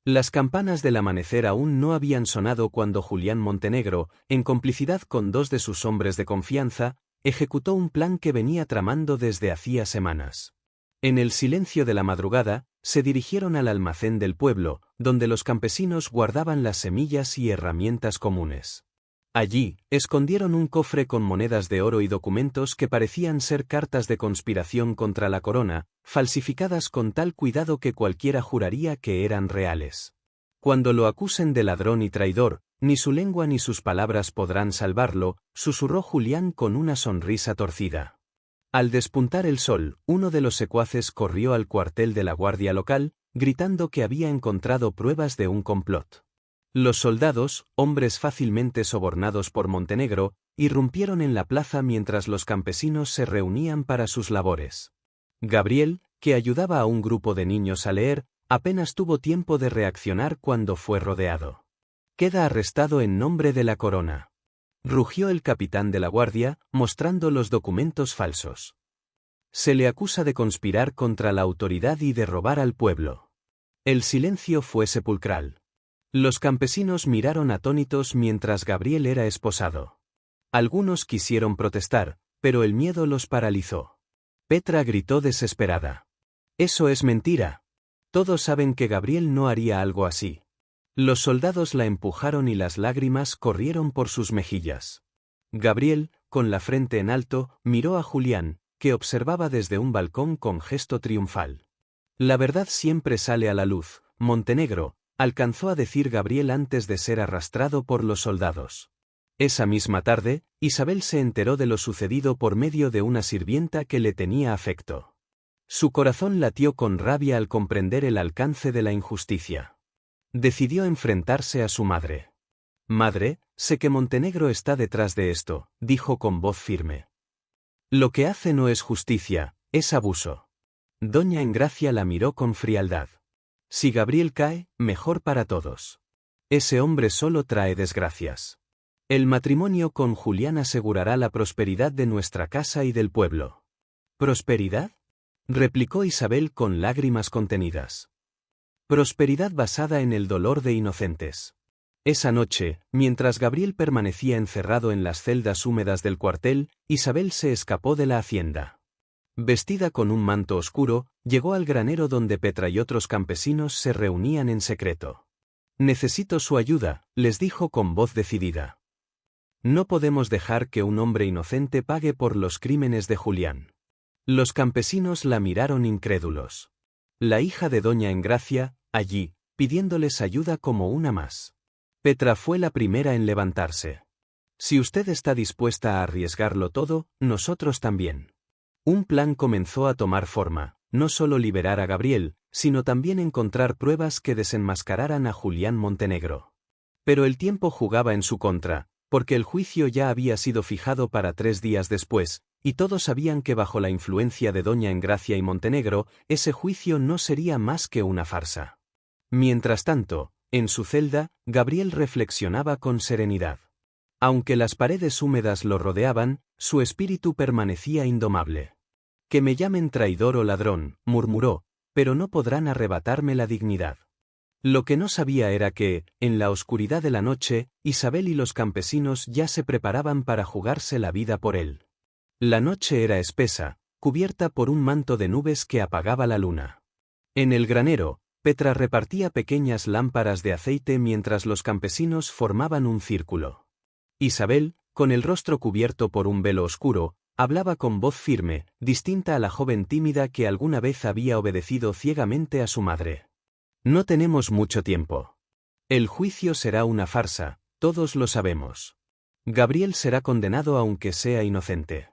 Las campanas del amanecer aún no habían sonado cuando Julián Montenegro, en complicidad con dos de sus hombres de confianza, ejecutó un plan que venía tramando desde hacía semanas. En el silencio de la madrugada, se dirigieron al almacén del pueblo, donde los campesinos guardaban las semillas y herramientas comunes. Allí, escondieron un cofre con monedas de oro y documentos que parecían ser cartas de conspiración contra la corona, falsificadas con tal cuidado que cualquiera juraría que eran reales. Cuando lo acusen de ladrón y traidor, ni su lengua ni sus palabras podrán salvarlo, susurró Julián con una sonrisa torcida. Al despuntar el sol, uno de los secuaces corrió al cuartel de la guardia local, gritando que había encontrado pruebas de un complot. Los soldados, hombres fácilmente sobornados por Montenegro, irrumpieron en la plaza mientras los campesinos se reunían para sus labores. Gabriel, que ayudaba a un grupo de niños a leer, apenas tuvo tiempo de reaccionar cuando fue rodeado. «Queda arrestado en nombre de la corona», rugió el capitán de la guardia, mostrando los documentos falsos. «Se le acusa de conspirar contra la autoridad y de robar al pueblo». El silencio fue sepulcral. Los campesinos miraron atónitos mientras Gabriel era esposado. Algunos quisieron protestar, pero el miedo los paralizó. Petra gritó desesperada. «Eso es mentira. Todos saben que Gabriel no haría algo así». Los soldados la empujaron y las lágrimas corrieron por sus mejillas. Gabriel, con la frente en alto, miró a Julián, que observaba desde un balcón con gesto triunfal. «La verdad siempre sale a la luz, Montenegro», alcanzó a decir Gabriel antes de ser arrastrado por los soldados. Esa misma tarde, Isabel se enteró de lo sucedido por medio de una sirvienta que le tenía afecto. Su corazón latió con rabia al comprender el alcance de la injusticia. Decidió enfrentarse a su madre. «Madre, sé que Montenegro está detrás de esto», dijo con voz firme. «Lo que hace no es justicia, es abuso». Doña Engracia la miró con frialdad. «Si Gabriel cae, mejor para todos. Ese hombre solo trae desgracias. El matrimonio con Julián asegurará la prosperidad de nuestra casa y del pueblo». «¿Prosperidad?», replicó Isabel con lágrimas contenidas. «Prosperidad basada en el dolor de inocentes». Esa noche, mientras Gabriel permanecía encerrado en las celdas húmedas del cuartel, Isabel se escapó de la hacienda. Vestida con un manto oscuro, llegó al granero donde Petra y otros campesinos se reunían en secreto. «Necesito su ayuda», les dijo con voz decidida. «No podemos dejar que un hombre inocente pague por los crímenes de Julián». Los campesinos la miraron incrédulos. La hija de Doña Engracia, allí, pidiéndoles ayuda como una más. Petra fue la primera en levantarse. «Si usted está dispuesta a arriesgarlo todo, nosotros también». Un plan comenzó a tomar forma, no solo liberar a Gabriel, sino también encontrar pruebas que desenmascararan a Julián Montenegro. Pero el tiempo jugaba en su contra, porque el juicio ya había sido fijado para 3 días después, y todos sabían que bajo la influencia de Doña Engracia y Montenegro, ese juicio no sería más que una farsa. Mientras tanto, en su celda, Gabriel reflexionaba con serenidad. Aunque las paredes húmedas lo rodeaban, su espíritu permanecía indomable. «Que me llamen traidor o ladrón», murmuró, «pero no podrán arrebatarme la dignidad». Lo que no sabía era que, en la oscuridad de la noche, Isabel y los campesinos ya se preparaban para jugarse la vida por él. La noche era espesa, cubierta por un manto de nubes que apagaba la luna. En el granero, Petra repartía pequeñas lámparas de aceite mientras los campesinos formaban un círculo. Isabel, con el rostro cubierto por un velo oscuro, hablaba con voz firme, distinta a la joven tímida que alguna vez había obedecido ciegamente a su madre. «No tenemos mucho tiempo. El juicio será una farsa, todos lo sabemos. Gabriel será condenado aunque sea inocente».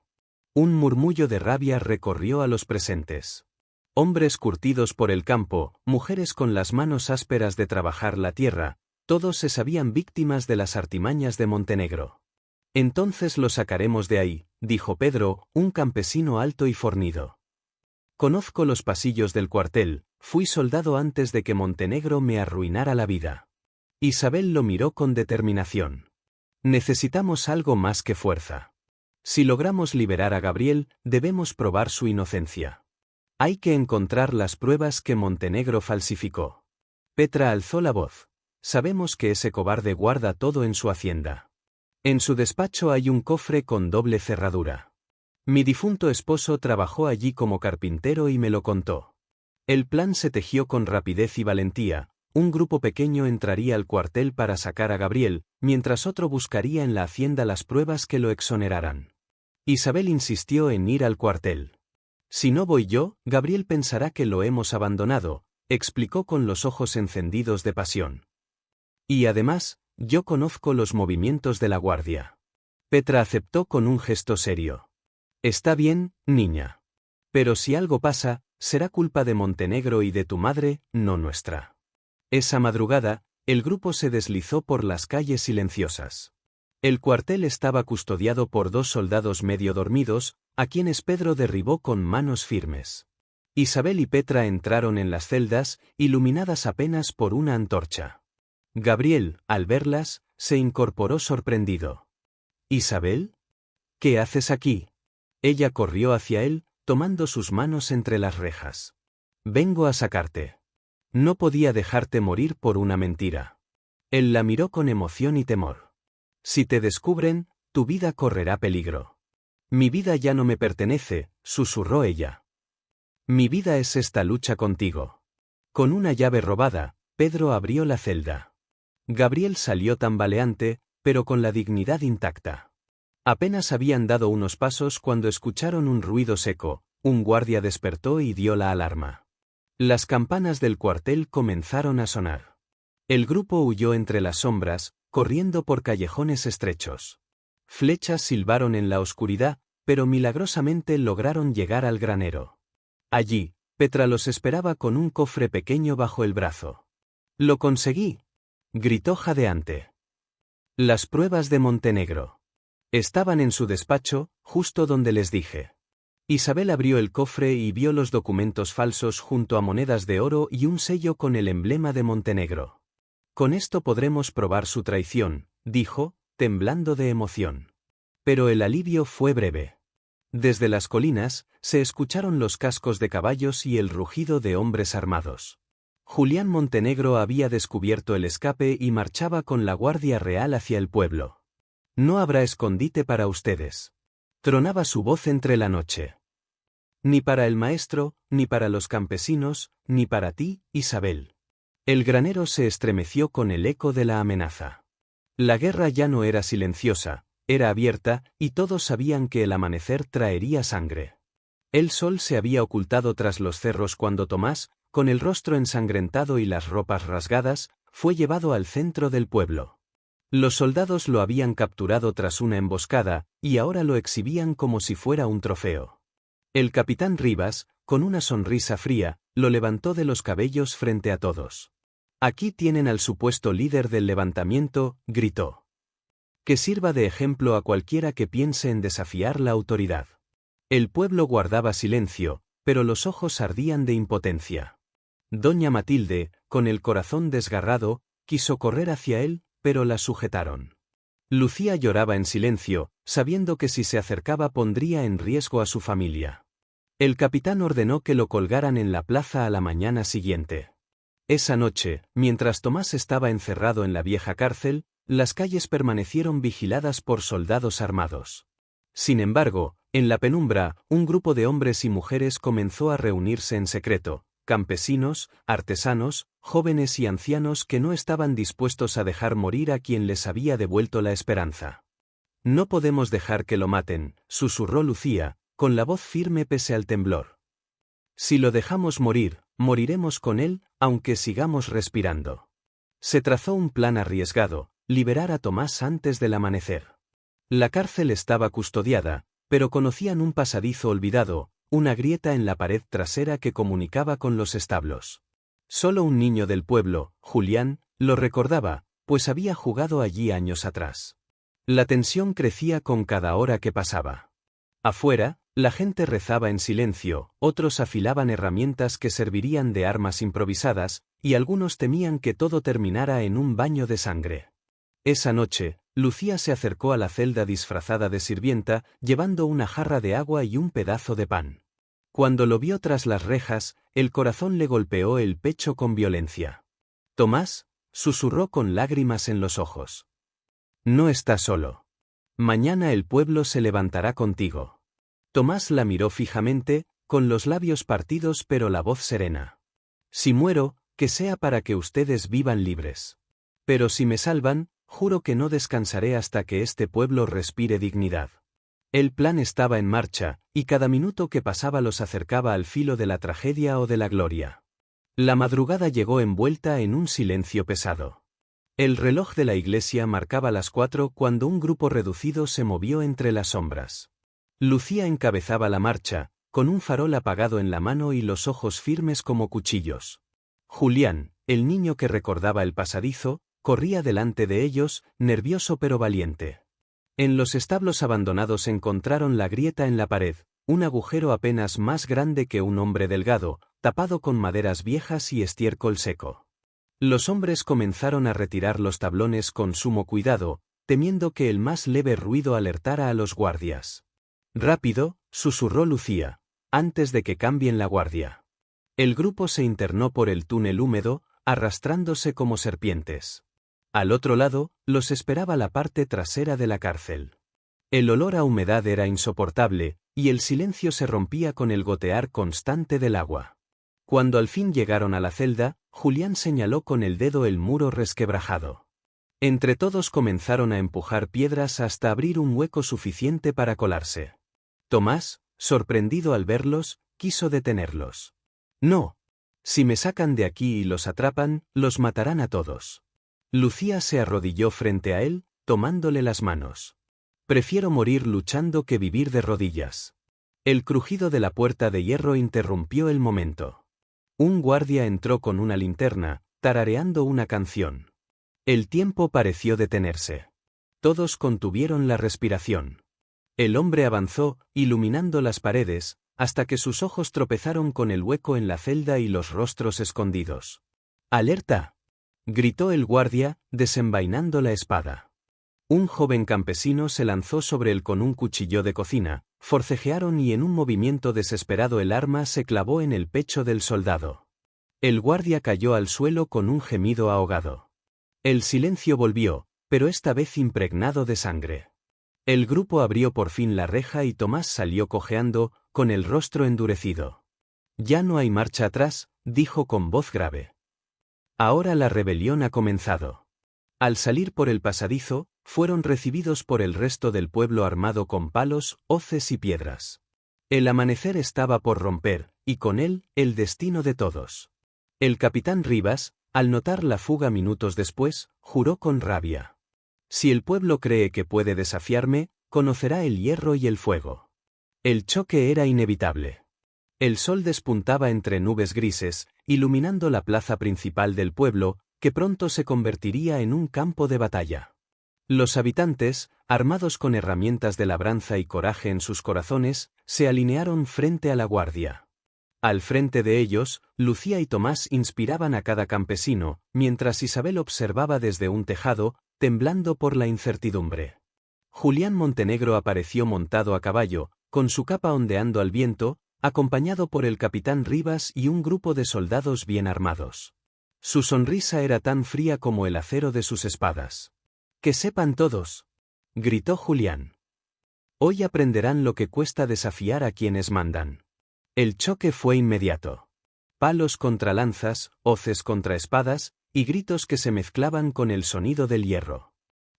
Un murmullo de rabia recorrió a los presentes. Hombres curtidos por el campo, mujeres con las manos ásperas de trabajar la tierra, todos se sabían víctimas de las artimañas de Montenegro. «Entonces lo sacaremos de ahí», dijo Pedro, un campesino alto y fornido. «Conozco los pasillos del cuartel, fui soldado antes de que Montenegro me arruinara la vida». Isabel lo miró con determinación. «Necesitamos algo más que fuerza. Si logramos liberar a Gabriel, debemos probar su inocencia. Hay que encontrar las pruebas que Montenegro falsificó». Petra alzó la voz. «Sabemos que ese cobarde guarda todo en su hacienda. En su despacho hay un cofre con doble cerradura. Mi difunto esposo trabajó allí como carpintero y me lo contó. El plan se tejió con rapidez y valentía. Un grupo pequeño entraría al cuartel para sacar a Gabriel, mientras otro buscaría en la hacienda las pruebas que lo exoneraran. Isabel insistió en ir al cuartel. Si no voy yo, Gabriel pensará que lo hemos abandonado, explicó con los ojos encendidos de pasión. Y además, yo conozco los movimientos de la guardia. Petra aceptó con un gesto serio. Está bien, niña. Pero si algo pasa, será culpa de Montenegro y de tu madre, no nuestra. Esa madrugada, el grupo se deslizó por las calles silenciosas. El cuartel estaba custodiado por 2 soldados medio dormidos, a quienes Pedro derribó con manos firmes. Isabel y Petra entraron en las celdas, iluminadas apenas por una antorcha. Gabriel, al verlas, se incorporó sorprendido. ¿Isabel? ¿Qué haces aquí? Ella corrió hacia él, tomando sus manos entre las rejas. Vengo a sacarte. No podía dejarte morir por una mentira. Él la miró con emoción y temor. Si te descubren, tu vida correrá peligro. Mi vida ya no me pertenece, susurró ella. Mi vida es esta lucha contigo. Con una llave robada, Pedro abrió la celda. Gabriel salió tambaleante, pero con la dignidad intacta. Apenas habían dado unos pasos cuando escucharon un ruido seco, un guardia despertó y dio la alarma. Las campanas del cuartel comenzaron a sonar. El grupo huyó entre las sombras, corriendo por callejones estrechos. Flechas silbaron en la oscuridad, pero milagrosamente lograron llegar al granero. Allí, Petra los esperaba con un cofre pequeño bajo el brazo. «¡Lo conseguí!», gritó jadeante. Las pruebas de Montenegro. Estaban en su despacho, justo donde les dije. Isabel abrió el cofre y vio los documentos falsos junto a monedas de oro y un sello con el emblema de Montenegro. Con esto podremos probar su traición, dijo, temblando de emoción. Pero el alivio fue breve. Desde las colinas, se escucharon los cascos de caballos y el rugido de hombres armados. Julián Montenegro había descubierto el escape y marchaba con la Guardia Real hacia el pueblo. No habrá escondite para ustedes. Tronaba su voz entre la noche. Ni para el maestro, ni para los campesinos, ni para ti, Isabel. El granero se estremeció con el eco de la amenaza. La guerra ya no era silenciosa, era abierta, y todos sabían que el amanecer traería sangre. El sol se había ocultado tras los cerros cuando Tomás, con el rostro ensangrentado y las ropas rasgadas, fue llevado al centro del pueblo. Los soldados lo habían capturado tras una emboscada, y ahora lo exhibían como si fuera un trofeo. El capitán Rivas, con una sonrisa fría, lo levantó de los cabellos frente a todos. «Aquí tienen al supuesto líder del levantamiento», gritó. «Que sirva de ejemplo a cualquiera que piense en desafiar la autoridad». El pueblo guardaba silencio, pero los ojos ardían de impotencia. Doña Matilde, con el corazón desgarrado, quiso correr hacia él, pero la sujetaron. Lucía lloraba en silencio, sabiendo que si se acercaba pondría en riesgo a su familia. El capitán ordenó que lo colgaran en la plaza a la mañana siguiente. Esa noche, mientras Tomás estaba encerrado en la vieja cárcel, las calles permanecieron vigiladas por soldados armados. Sin embargo, en la penumbra, un grupo de hombres y mujeres comenzó a reunirse en secreto. Campesinos, artesanos, jóvenes y ancianos que no estaban dispuestos a dejar morir a quien les había devuelto la esperanza. «No podemos dejar que lo maten», susurró Lucía, con la voz firme pese al temblor. «Si lo dejamos morir, moriremos con él, aunque sigamos respirando». Se trazó un plan arriesgado, liberar a Tomás antes del amanecer. La cárcel estaba custodiada, pero conocían un pasadizo olvidado, una grieta en la pared trasera que comunicaba con los establos. Solo un niño del pueblo, Julián, lo recordaba, pues había jugado allí años atrás. La tensión crecía con cada hora que pasaba. Afuera, la gente rezaba en silencio, otros afilaban herramientas que servirían de armas improvisadas, y algunos temían que todo terminara en un baño de sangre. Esa noche, Lucía se acercó a la celda disfrazada de sirvienta, llevando una jarra de agua y un pedazo de pan. Cuando lo vio tras las rejas, el corazón le golpeó el pecho con violencia. «Tomás», susurró con lágrimas en los ojos. «No estás solo. Mañana el pueblo se levantará contigo. Tomás la miró fijamente, con los labios partidos pero la voz serena. Si muero, que sea para que ustedes vivan libres. Pero si me salvan, juro que no descansaré hasta que este pueblo respire dignidad. El plan estaba en marcha, y cada minuto que pasaba los acercaba al filo de la tragedia o de la gloria. La madrugada llegó envuelta en un silencio pesado. El reloj de la iglesia marcaba las 4 cuando un grupo reducido se movió entre las sombras. Lucía encabezaba la marcha, con un farol apagado en la mano y los ojos firmes como cuchillos. Julián, el niño que recordaba el pasadizo, corría delante de ellos, nervioso pero valiente. En los establos abandonados encontraron la grieta en la pared, un agujero apenas más grande que un hombre delgado, tapado con maderas viejas y estiércol seco. Los hombres comenzaron a retirar los tablones con sumo cuidado, temiendo que el más leve ruido alertara a los guardias. «Rápido», susurró Lucía, «antes de que cambien la guardia». El grupo se internó por el túnel húmedo, arrastrándose como serpientes. Al otro lado, los esperaba la parte trasera de la cárcel. El olor a humedad era insoportable, y el silencio se rompía con el gotear constante del agua. Cuando al fin llegaron a la celda, Julián señaló con el dedo el muro resquebrajado. Entre todos comenzaron a empujar piedras hasta abrir un hueco suficiente para colarse. Tomás, sorprendido al verlos, quiso detenerlos. «No. Si me sacan de aquí y los atrapan, los matarán a todos». Lucía se arrodilló frente a él, tomándole las manos. «Prefiero morir luchando que vivir de rodillas». El crujido de la puerta de hierro interrumpió el momento. Un guardia entró con una linterna, tarareando una canción. El tiempo pareció detenerse. Todos contuvieron la respiración. El hombre avanzó, iluminando las paredes, hasta que sus ojos tropezaron con el hueco en la celda y los rostros escondidos. «¡Alerta!», gritó el guardia, desenvainando la espada. Un joven campesino se lanzó sobre él con un cuchillo de cocina, forcejearon y en un movimiento desesperado el arma se clavó en el pecho del soldado. El guardia cayó al suelo con un gemido ahogado. El silencio volvió, pero esta vez impregnado de sangre. El grupo abrió por fin la reja y Tomás salió cojeando, con el rostro endurecido. «Ya no hay marcha atrás», dijo con voz grave. «Ahora la rebelión ha comenzado». Al salir por el pasadizo, fueron recibidos por el resto del pueblo armado con palos, hoces y piedras. El amanecer estaba por romper, y con él, el destino de todos. El capitán Rivas, al notar la fuga minutos después, juró con rabia. «Si el pueblo cree que puede desafiarme, conocerá el hierro y el fuego». El choque era inevitable. El sol despuntaba entre nubes grises, iluminando la plaza principal del pueblo, que pronto se convertiría en un campo de batalla. Los habitantes, armados con herramientas de labranza y coraje en sus corazones, se alinearon frente a la guardia. Al frente de ellos, Lucía y Tomás inspiraban a cada campesino, mientras Isabel observaba desde un tejado, temblando por la incertidumbre. Julián Montenegro apareció montado a caballo, con su capa ondeando al viento, acompañado por el capitán Rivas y un grupo de soldados bien armados. Su sonrisa era tan fría como el acero de sus espadas. «Que sepan todos», gritó Julián. «Hoy aprenderán lo que cuesta desafiar a quienes mandan». El choque fue inmediato. Palos contra lanzas, hoces contra espadas, y gritos que se mezclaban con el sonido del hierro.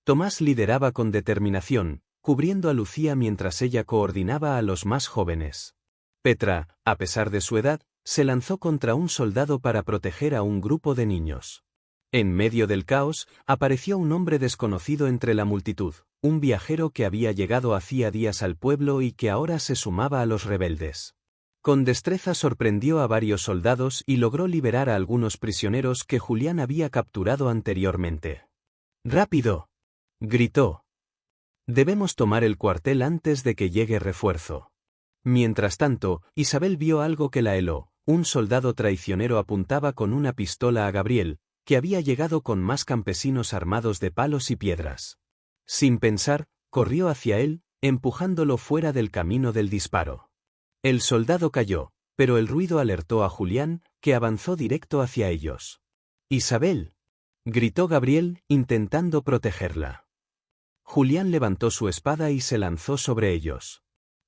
Tomás lideraba con determinación, cubriendo a Lucía mientras ella coordinaba a los más jóvenes. Petra, a pesar de su edad, se lanzó contra un soldado para proteger a un grupo de niños. En medio del caos, apareció un hombre desconocido entre la multitud, un viajero que había llegado hacía días al pueblo y que ahora se sumaba a los rebeldes. Con destreza sorprendió a varios soldados y logró liberar a algunos prisioneros que Julián había capturado anteriormente. «¡Rápido!», gritó. «Debemos tomar el cuartel antes de que llegue refuerzo». Mientras tanto, Isabel vio algo que la heló. Un soldado traicionero apuntaba con una pistola a Gabriel, que había llegado con más campesinos armados de palos y piedras. Sin pensar, corrió hacia él, empujándolo fuera del camino del disparo. El soldado cayó, pero el ruido alertó a Julián, que avanzó directo hacia ellos. «¡Isabel!», gritó Gabriel, intentando protegerla. Julián levantó su espada y se lanzó sobre ellos.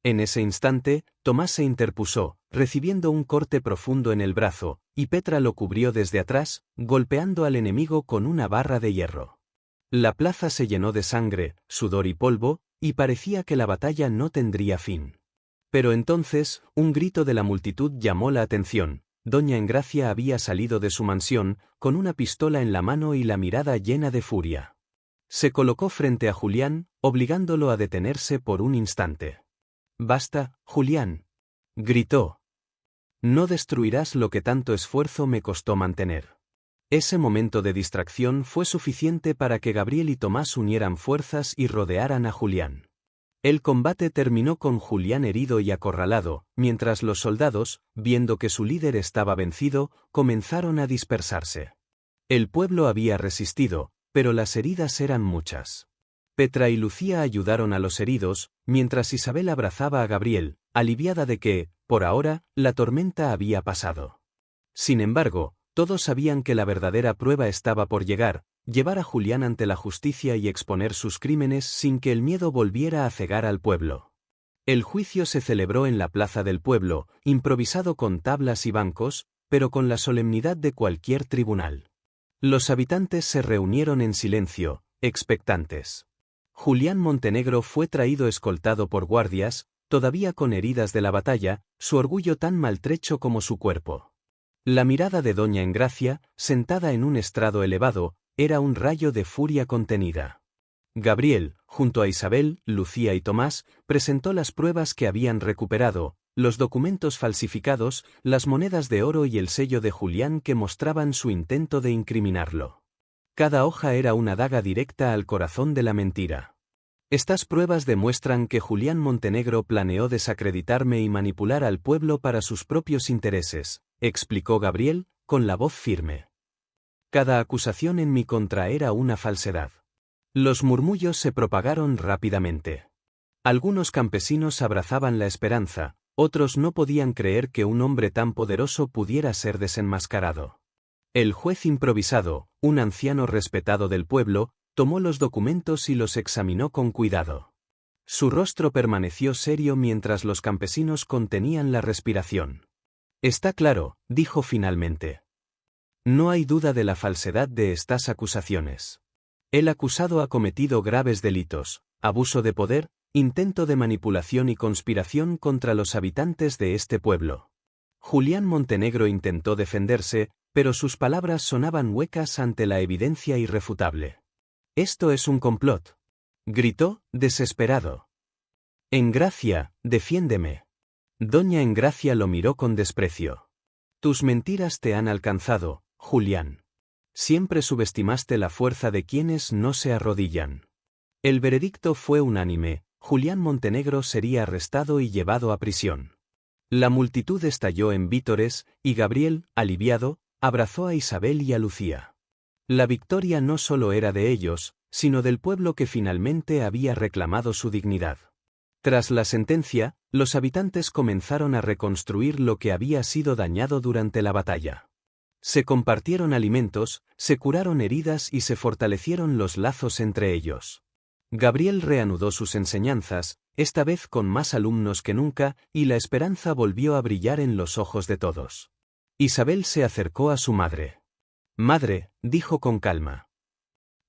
En ese instante, Tomás se interpuso, recibiendo un corte profundo en el brazo, y Petra lo cubrió desde atrás, golpeando al enemigo con una barra de hierro. La plaza se llenó de sangre, sudor y polvo, y parecía que la batalla no tendría fin. Pero entonces, un grito de la multitud llamó la atención. Doña Engracia había salido de su mansión, con una pistola en la mano y la mirada llena de furia. Se colocó frente a Julián, obligándolo a detenerse por un instante. «Basta, Julián», gritó. «No destruirás lo que tanto esfuerzo me costó mantener». Ese momento de distracción fue suficiente para que Gabriel y Tomás unieran fuerzas y rodearan a Julián. El combate terminó con Julián herido y acorralado, mientras los soldados, viendo que su líder estaba vencido, comenzaron a dispersarse. El pueblo había resistido, pero las heridas eran muchas. Petra y Lucía ayudaron a los heridos, mientras Isabel abrazaba a Gabriel, aliviada de que, por ahora, la tormenta había pasado. Sin embargo, todos sabían que la verdadera prueba estaba por llegar: llevar a Julián ante la justicia y exponer sus crímenes sin que el miedo volviera a cegar al pueblo. El juicio se celebró en la plaza del pueblo, improvisado con tablas y bancos, pero con la solemnidad de cualquier tribunal. Los habitantes se reunieron en silencio, expectantes. Julián Montenegro fue traído escoltado por guardias, todavía con heridas de la batalla, su orgullo tan maltrecho como su cuerpo. La mirada de Doña Engracia, sentada en un estrado elevado, era un rayo de furia contenida. Gabriel, junto a Isabel, Lucía y Tomás, presentó las pruebas que habían recuperado, los documentos falsificados, las monedas de oro y el sello de Julián que mostraban su intento de incriminarlo. Cada hoja era una daga directa al corazón de la mentira. Estas pruebas demuestran que Julián Montenegro planeó desacreditarme y manipular al pueblo para sus propios intereses, explicó Gabriel, con la voz firme. Cada acusación en mi contra era una falsedad. Los murmullos se propagaron rápidamente. Algunos campesinos abrazaban la esperanza, otros no podían creer que un hombre tan poderoso pudiera ser desenmascarado. El juez improvisado, un anciano respetado del pueblo, tomó los documentos y los examinó con cuidado. Su rostro permaneció serio mientras los campesinos contenían la respiración. «Está claro», dijo finalmente. «No hay duda de la falsedad de estas acusaciones. El acusado ha cometido graves delitos: abuso de poder, intento de manipulación y conspiración contra los habitantes de este pueblo». Julián Montenegro intentó defenderse, pero sus palabras sonaban huecas ante la evidencia irrefutable. «Esto es un complot», gritó, desesperado. «Engracia, defiéndeme». Doña Engracia lo miró con desprecio. «Tus mentiras te han alcanzado, Julián. Siempre subestimaste la fuerza de quienes no se arrodillan». El veredicto fue unánime: Julián Montenegro sería arrestado y llevado a prisión. La multitud estalló en vítores, y Gabriel, aliviado, abrazó a Isabel y a Lucía. La victoria no solo era de ellos, sino del pueblo que finalmente había reclamado su dignidad. Tras la sentencia, los habitantes comenzaron a reconstruir lo que había sido dañado durante la batalla. Se compartieron alimentos, se curaron heridas y se fortalecieron los lazos entre ellos. Gabriel reanudó sus enseñanzas, esta vez con más alumnos que nunca, y la esperanza volvió a brillar en los ojos de todos. Isabel se acercó a su madre. «Madre», dijo con calma,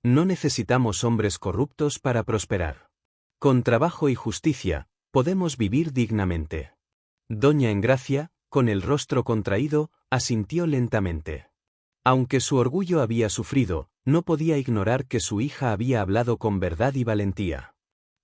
«no necesitamos hombres corruptos para prosperar. Con trabajo y justicia, podemos vivir dignamente». Doña Engracia, con el rostro contraído, asintió lentamente. Aunque su orgullo había sufrido, no podía ignorar que su hija había hablado con verdad y valentía.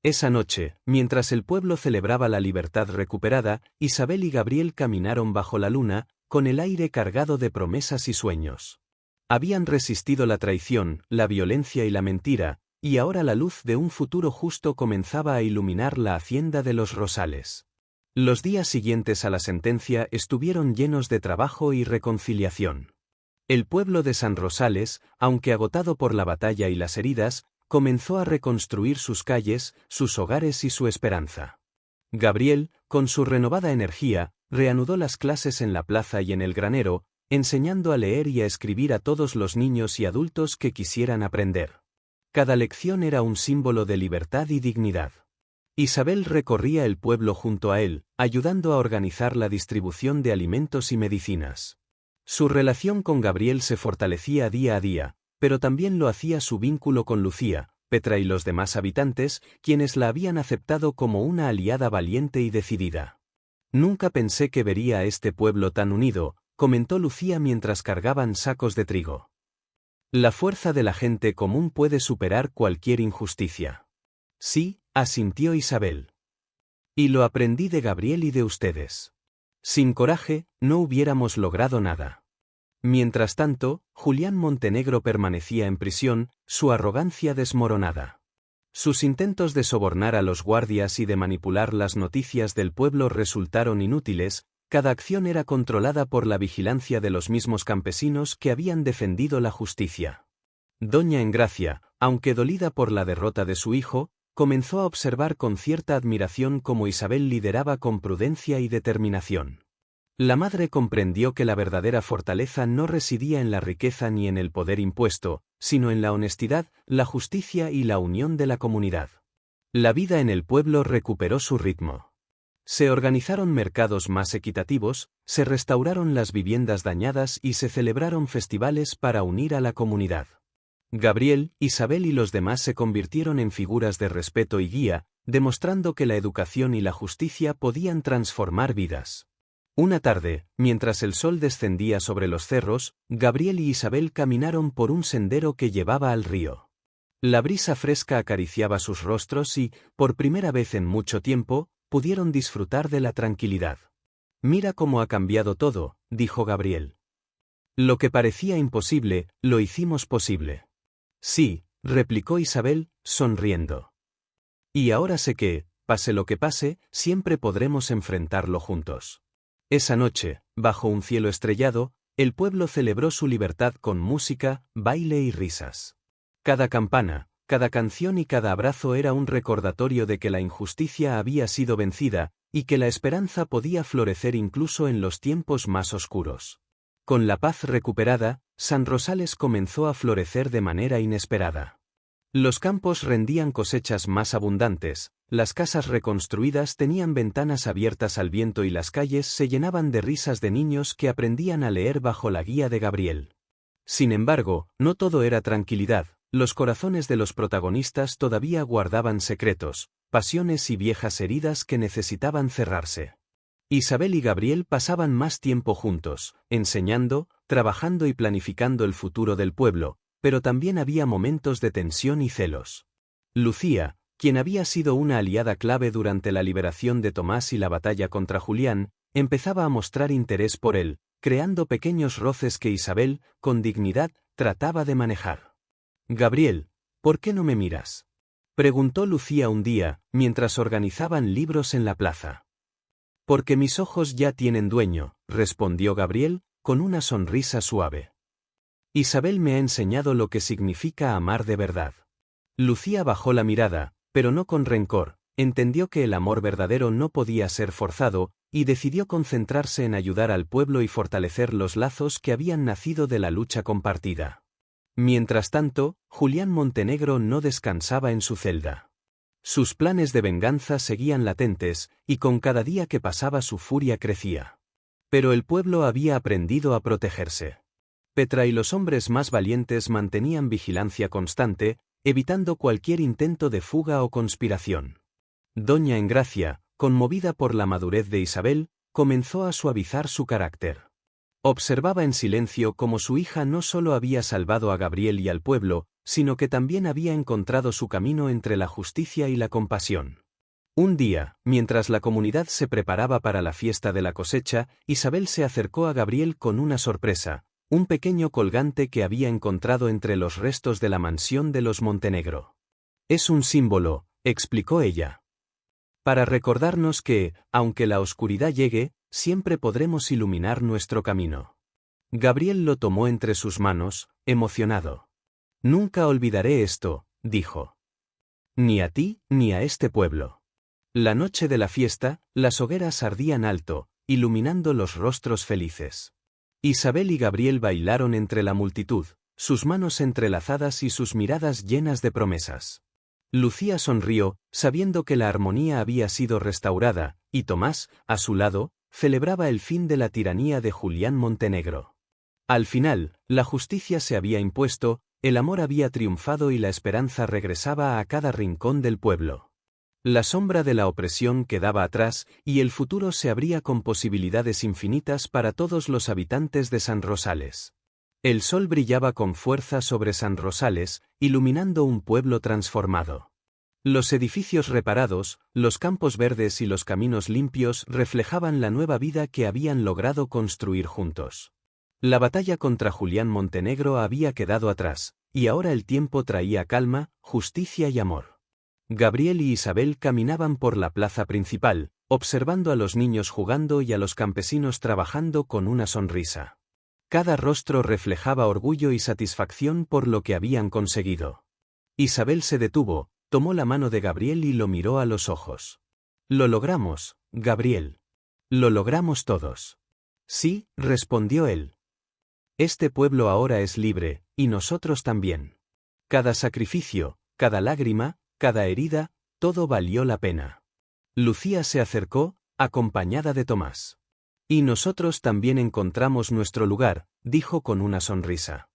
Esa noche, mientras el pueblo celebraba la libertad recuperada, Isabel y Gabriel caminaron bajo la luna, con el aire cargado de promesas y sueños. Habían resistido la traición, la violencia y la mentira, y ahora la luz de un futuro justo comenzaba a iluminar la hacienda de los Rosales. Los días siguientes a la sentencia estuvieron llenos de trabajo y reconciliación. El pueblo de San Rosales, aunque agotado por la batalla y las heridas, comenzó a reconstruir sus calles, sus hogares y su esperanza. Gabriel, con su renovada energía, reanudó las clases en la plaza y en el granero, enseñando a leer y a escribir a todos los niños y adultos que quisieran aprender. Cada lección era un símbolo de libertad y dignidad. Isabel recorría el pueblo junto a él, ayudando a organizar la distribución de alimentos y medicinas. Su relación con Gabriel se fortalecía día a día, pero también lo hacía su vínculo con Lucía, Petra y los demás habitantes, quienes la habían aceptado como una aliada valiente y decidida. Nunca pensé que vería a este pueblo tan unido, comentó Lucía mientras cargaban sacos de trigo. La fuerza de la gente común puede superar cualquier injusticia. Sí, asintió Isabel. Y lo aprendí de Gabriel y de ustedes. Sin coraje, no hubiéramos logrado nada. Mientras tanto, Julián Montenegro permanecía en prisión, su arrogancia desmoronada. Sus intentos de sobornar a los guardias y de manipular las noticias del pueblo resultaron inútiles, cada acción era controlada por la vigilancia de los mismos campesinos que habían defendido la justicia. Doña Engracia, aunque dolida por la derrota de su hijo, comenzó a observar con cierta admiración cómo Isabel lideraba con prudencia y determinación. La madre comprendió que la verdadera fortaleza no residía en la riqueza ni en el poder impuesto, sino en la honestidad, la justicia y la unión de la comunidad. La vida en el pueblo recuperó su ritmo. Se organizaron mercados más equitativos, se restauraron las viviendas dañadas y se celebraron festivales para unir a la comunidad. Gabriel, Isabel y los demás se convirtieron en figuras de respeto y guía, demostrando que la educación y la justicia podían transformar vidas. Una tarde, mientras el sol descendía sobre los cerros, Gabriel y Isabel caminaron por un sendero que llevaba al río. La brisa fresca acariciaba sus rostros y, por primera vez en mucho tiempo, pudieron disfrutar de la tranquilidad. «Mira cómo ha cambiado todo», dijo Gabriel. «Lo que parecía imposible, lo hicimos posible». «Sí», replicó Isabel, sonriendo. «Y ahora sé que, pase lo que pase, siempre podremos enfrentarlo juntos». Esa noche, bajo un cielo estrellado, el pueblo celebró su libertad con música, baile y risas. Cada campana, cada canción y cada abrazo era un recordatorio de que la injusticia había sido vencida, y que la esperanza podía florecer incluso en los tiempos más oscuros. Con la paz recuperada, San Rosales comenzó a florecer de manera inesperada. Los campos rendían cosechas más abundantes, las casas reconstruidas tenían ventanas abiertas al viento y las calles se llenaban de risas de niños que aprendían a leer bajo la guía de Gabriel. Sin embargo, no todo era tranquilidad, los corazones de los protagonistas todavía guardaban secretos, pasiones y viejas heridas que necesitaban cerrarse. Isabel y Gabriel pasaban más tiempo juntos, enseñando, trabajando y planificando el futuro del pueblo, pero también había momentos de tensión y celos. Lucía, quien había sido una aliada clave durante la liberación de Tomás y la batalla contra Julián, empezaba a mostrar interés por él, creando pequeños roces que Isabel, con dignidad, trataba de manejar. «Gabriel, ¿por qué no me miras?», preguntó Lucía un día, mientras organizaban libros en la plaza. «Porque mis ojos ya tienen dueño», respondió Gabriel, con una sonrisa suave. «Isabel me ha enseñado lo que significa amar de verdad». Lucía bajó la mirada, pero no con rencor, entendió que el amor verdadero no podía ser forzado, y decidió concentrarse en ayudar al pueblo y fortalecer los lazos que habían nacido de la lucha compartida. Mientras tanto, Julián Montenegro no descansaba en su celda. Sus planes de venganza seguían latentes, y con cada día que pasaba su furia crecía. Pero el pueblo había aprendido a protegerse. Petra y los hombres más valientes mantenían vigilancia constante, evitando cualquier intento de fuga o conspiración. Doña Engracia, conmovida por la madurez de Isabel, comenzó a suavizar su carácter. Observaba en silencio cómo su hija no solo había salvado a Gabriel y al pueblo, sino que también había encontrado su camino entre la justicia y la compasión. Un día, mientras la comunidad se preparaba para la fiesta de la cosecha, Isabel se acercó a Gabriel con una sorpresa, un pequeño colgante que había encontrado entre los restos de la mansión de los Montenegro. «Es un símbolo», explicó ella. «Para recordarnos que, aunque la oscuridad llegue, siempre podremos iluminar nuestro camino». Gabriel lo tomó entre sus manos, emocionado. «Nunca olvidaré esto», dijo. «Ni a ti, ni a este pueblo». La noche de la fiesta, las hogueras ardían alto, iluminando los rostros felices. Isabel y Gabriel bailaron entre la multitud, sus manos entrelazadas y sus miradas llenas de promesas. Lucía sonrió, sabiendo que la armonía había sido restaurada, y Tomás, a su lado, celebraba el fin de la tiranía de Julián Montenegro. Al final, la justicia se había impuesto, el amor había triunfado y la esperanza regresaba a cada rincón del pueblo. La sombra de la opresión quedaba atrás, y el futuro se abría con posibilidades infinitas para todos los habitantes de San Rosales. El sol brillaba con fuerza sobre San Rosales, iluminando un pueblo transformado. Los edificios reparados, los campos verdes y los caminos limpios reflejaban la nueva vida que habían logrado construir juntos. La batalla contra Julián Montenegro había quedado atrás, y ahora el tiempo traía calma, justicia y amor. Gabriel y Isabel caminaban por la plaza principal, observando a los niños jugando y a los campesinos trabajando con una sonrisa. Cada rostro reflejaba orgullo y satisfacción por lo que habían conseguido. Isabel se detuvo, tomó la mano de Gabriel y lo miró a los ojos. «Lo logramos, Gabriel. Lo logramos todos». «Sí», respondió él. «Este pueblo ahora es libre, y nosotros también. Cada sacrificio, cada lágrima, cada herida, todo valió la pena». Lucía se acercó, acompañada de Tomás. «Y nosotros también encontramos nuestro lugar», dijo con una sonrisa.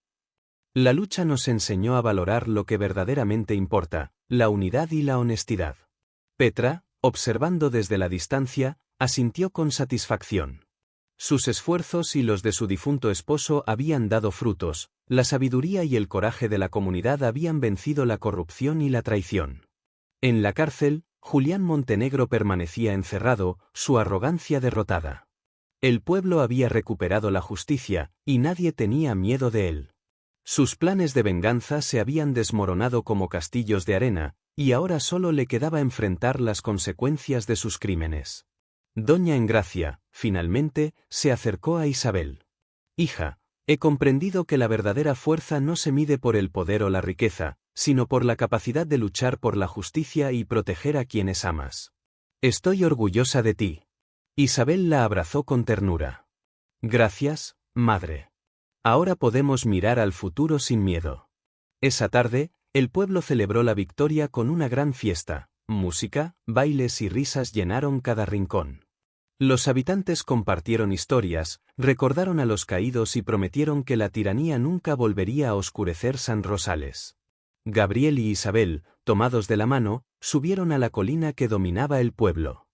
La lucha nos enseñó a valorar lo que verdaderamente importa, la unidad y la honestidad. Petra, observando desde la distancia, asintió con satisfacción. Sus esfuerzos y los de su difunto esposo habían dado frutos, la sabiduría y el coraje de la comunidad habían vencido la corrupción y la traición. En la cárcel, Julián Montenegro permanecía encerrado, su arrogancia derrotada. El pueblo había recuperado la justicia, y nadie tenía miedo de él. Sus planes de venganza se habían desmoronado como castillos de arena, y ahora solo le quedaba enfrentar las consecuencias de sus crímenes. Doña Engracia, finalmente, se acercó a Isabel. «Hija, he comprendido que la verdadera fuerza no se mide por el poder o la riqueza, sino por la capacidad de luchar por la justicia y proteger a quienes amas. Estoy orgullosa de ti». Isabel la abrazó con ternura. «Gracias, madre. Ahora podemos mirar al futuro sin miedo». Esa tarde, el pueblo celebró la victoria con una gran fiesta, música, bailes y risas llenaron cada rincón. Los habitantes compartieron historias, recordaron a los caídos y prometieron que la tiranía nunca volvería a oscurecer San Rosales. Gabriel y Isabel, tomados de la mano, subieron a la colina que dominaba el pueblo.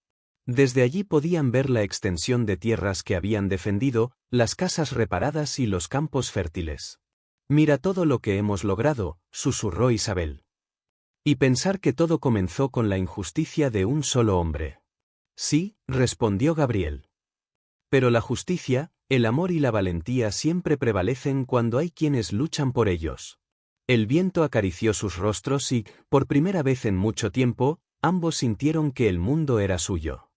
Desde allí podían ver la extensión de tierras que habían defendido, las casas reparadas y los campos fértiles. «Mira todo lo que hemos logrado», susurró Isabel. «Y pensar que todo comenzó con la injusticia de un solo hombre». «Sí», respondió Gabriel. «Pero la justicia, el amor y la valentía siempre prevalecen cuando hay quienes luchan por ellos». El viento acarició sus rostros y, por primera vez en mucho tiempo, ambos sintieron que el mundo era suyo.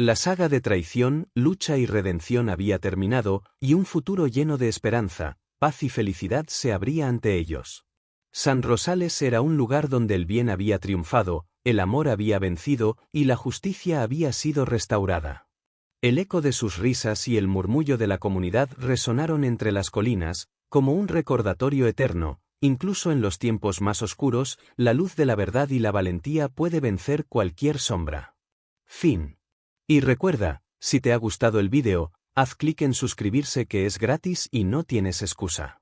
La saga de traición, lucha y redención había terminado, y un futuro lleno de esperanza, paz y felicidad se abría ante ellos. San Rosales era un lugar donde el bien había triunfado, el amor había vencido y la justicia había sido restaurada. El eco de sus risas y el murmullo de la comunidad resonaron entre las colinas, como un recordatorio eterno, incluso en los tiempos más oscuros, la luz de la verdad y la valentía puede vencer cualquier sombra. Fin. Y recuerda, si te ha gustado el vídeo, haz clic en suscribirse que es gratis y no tienes excusa.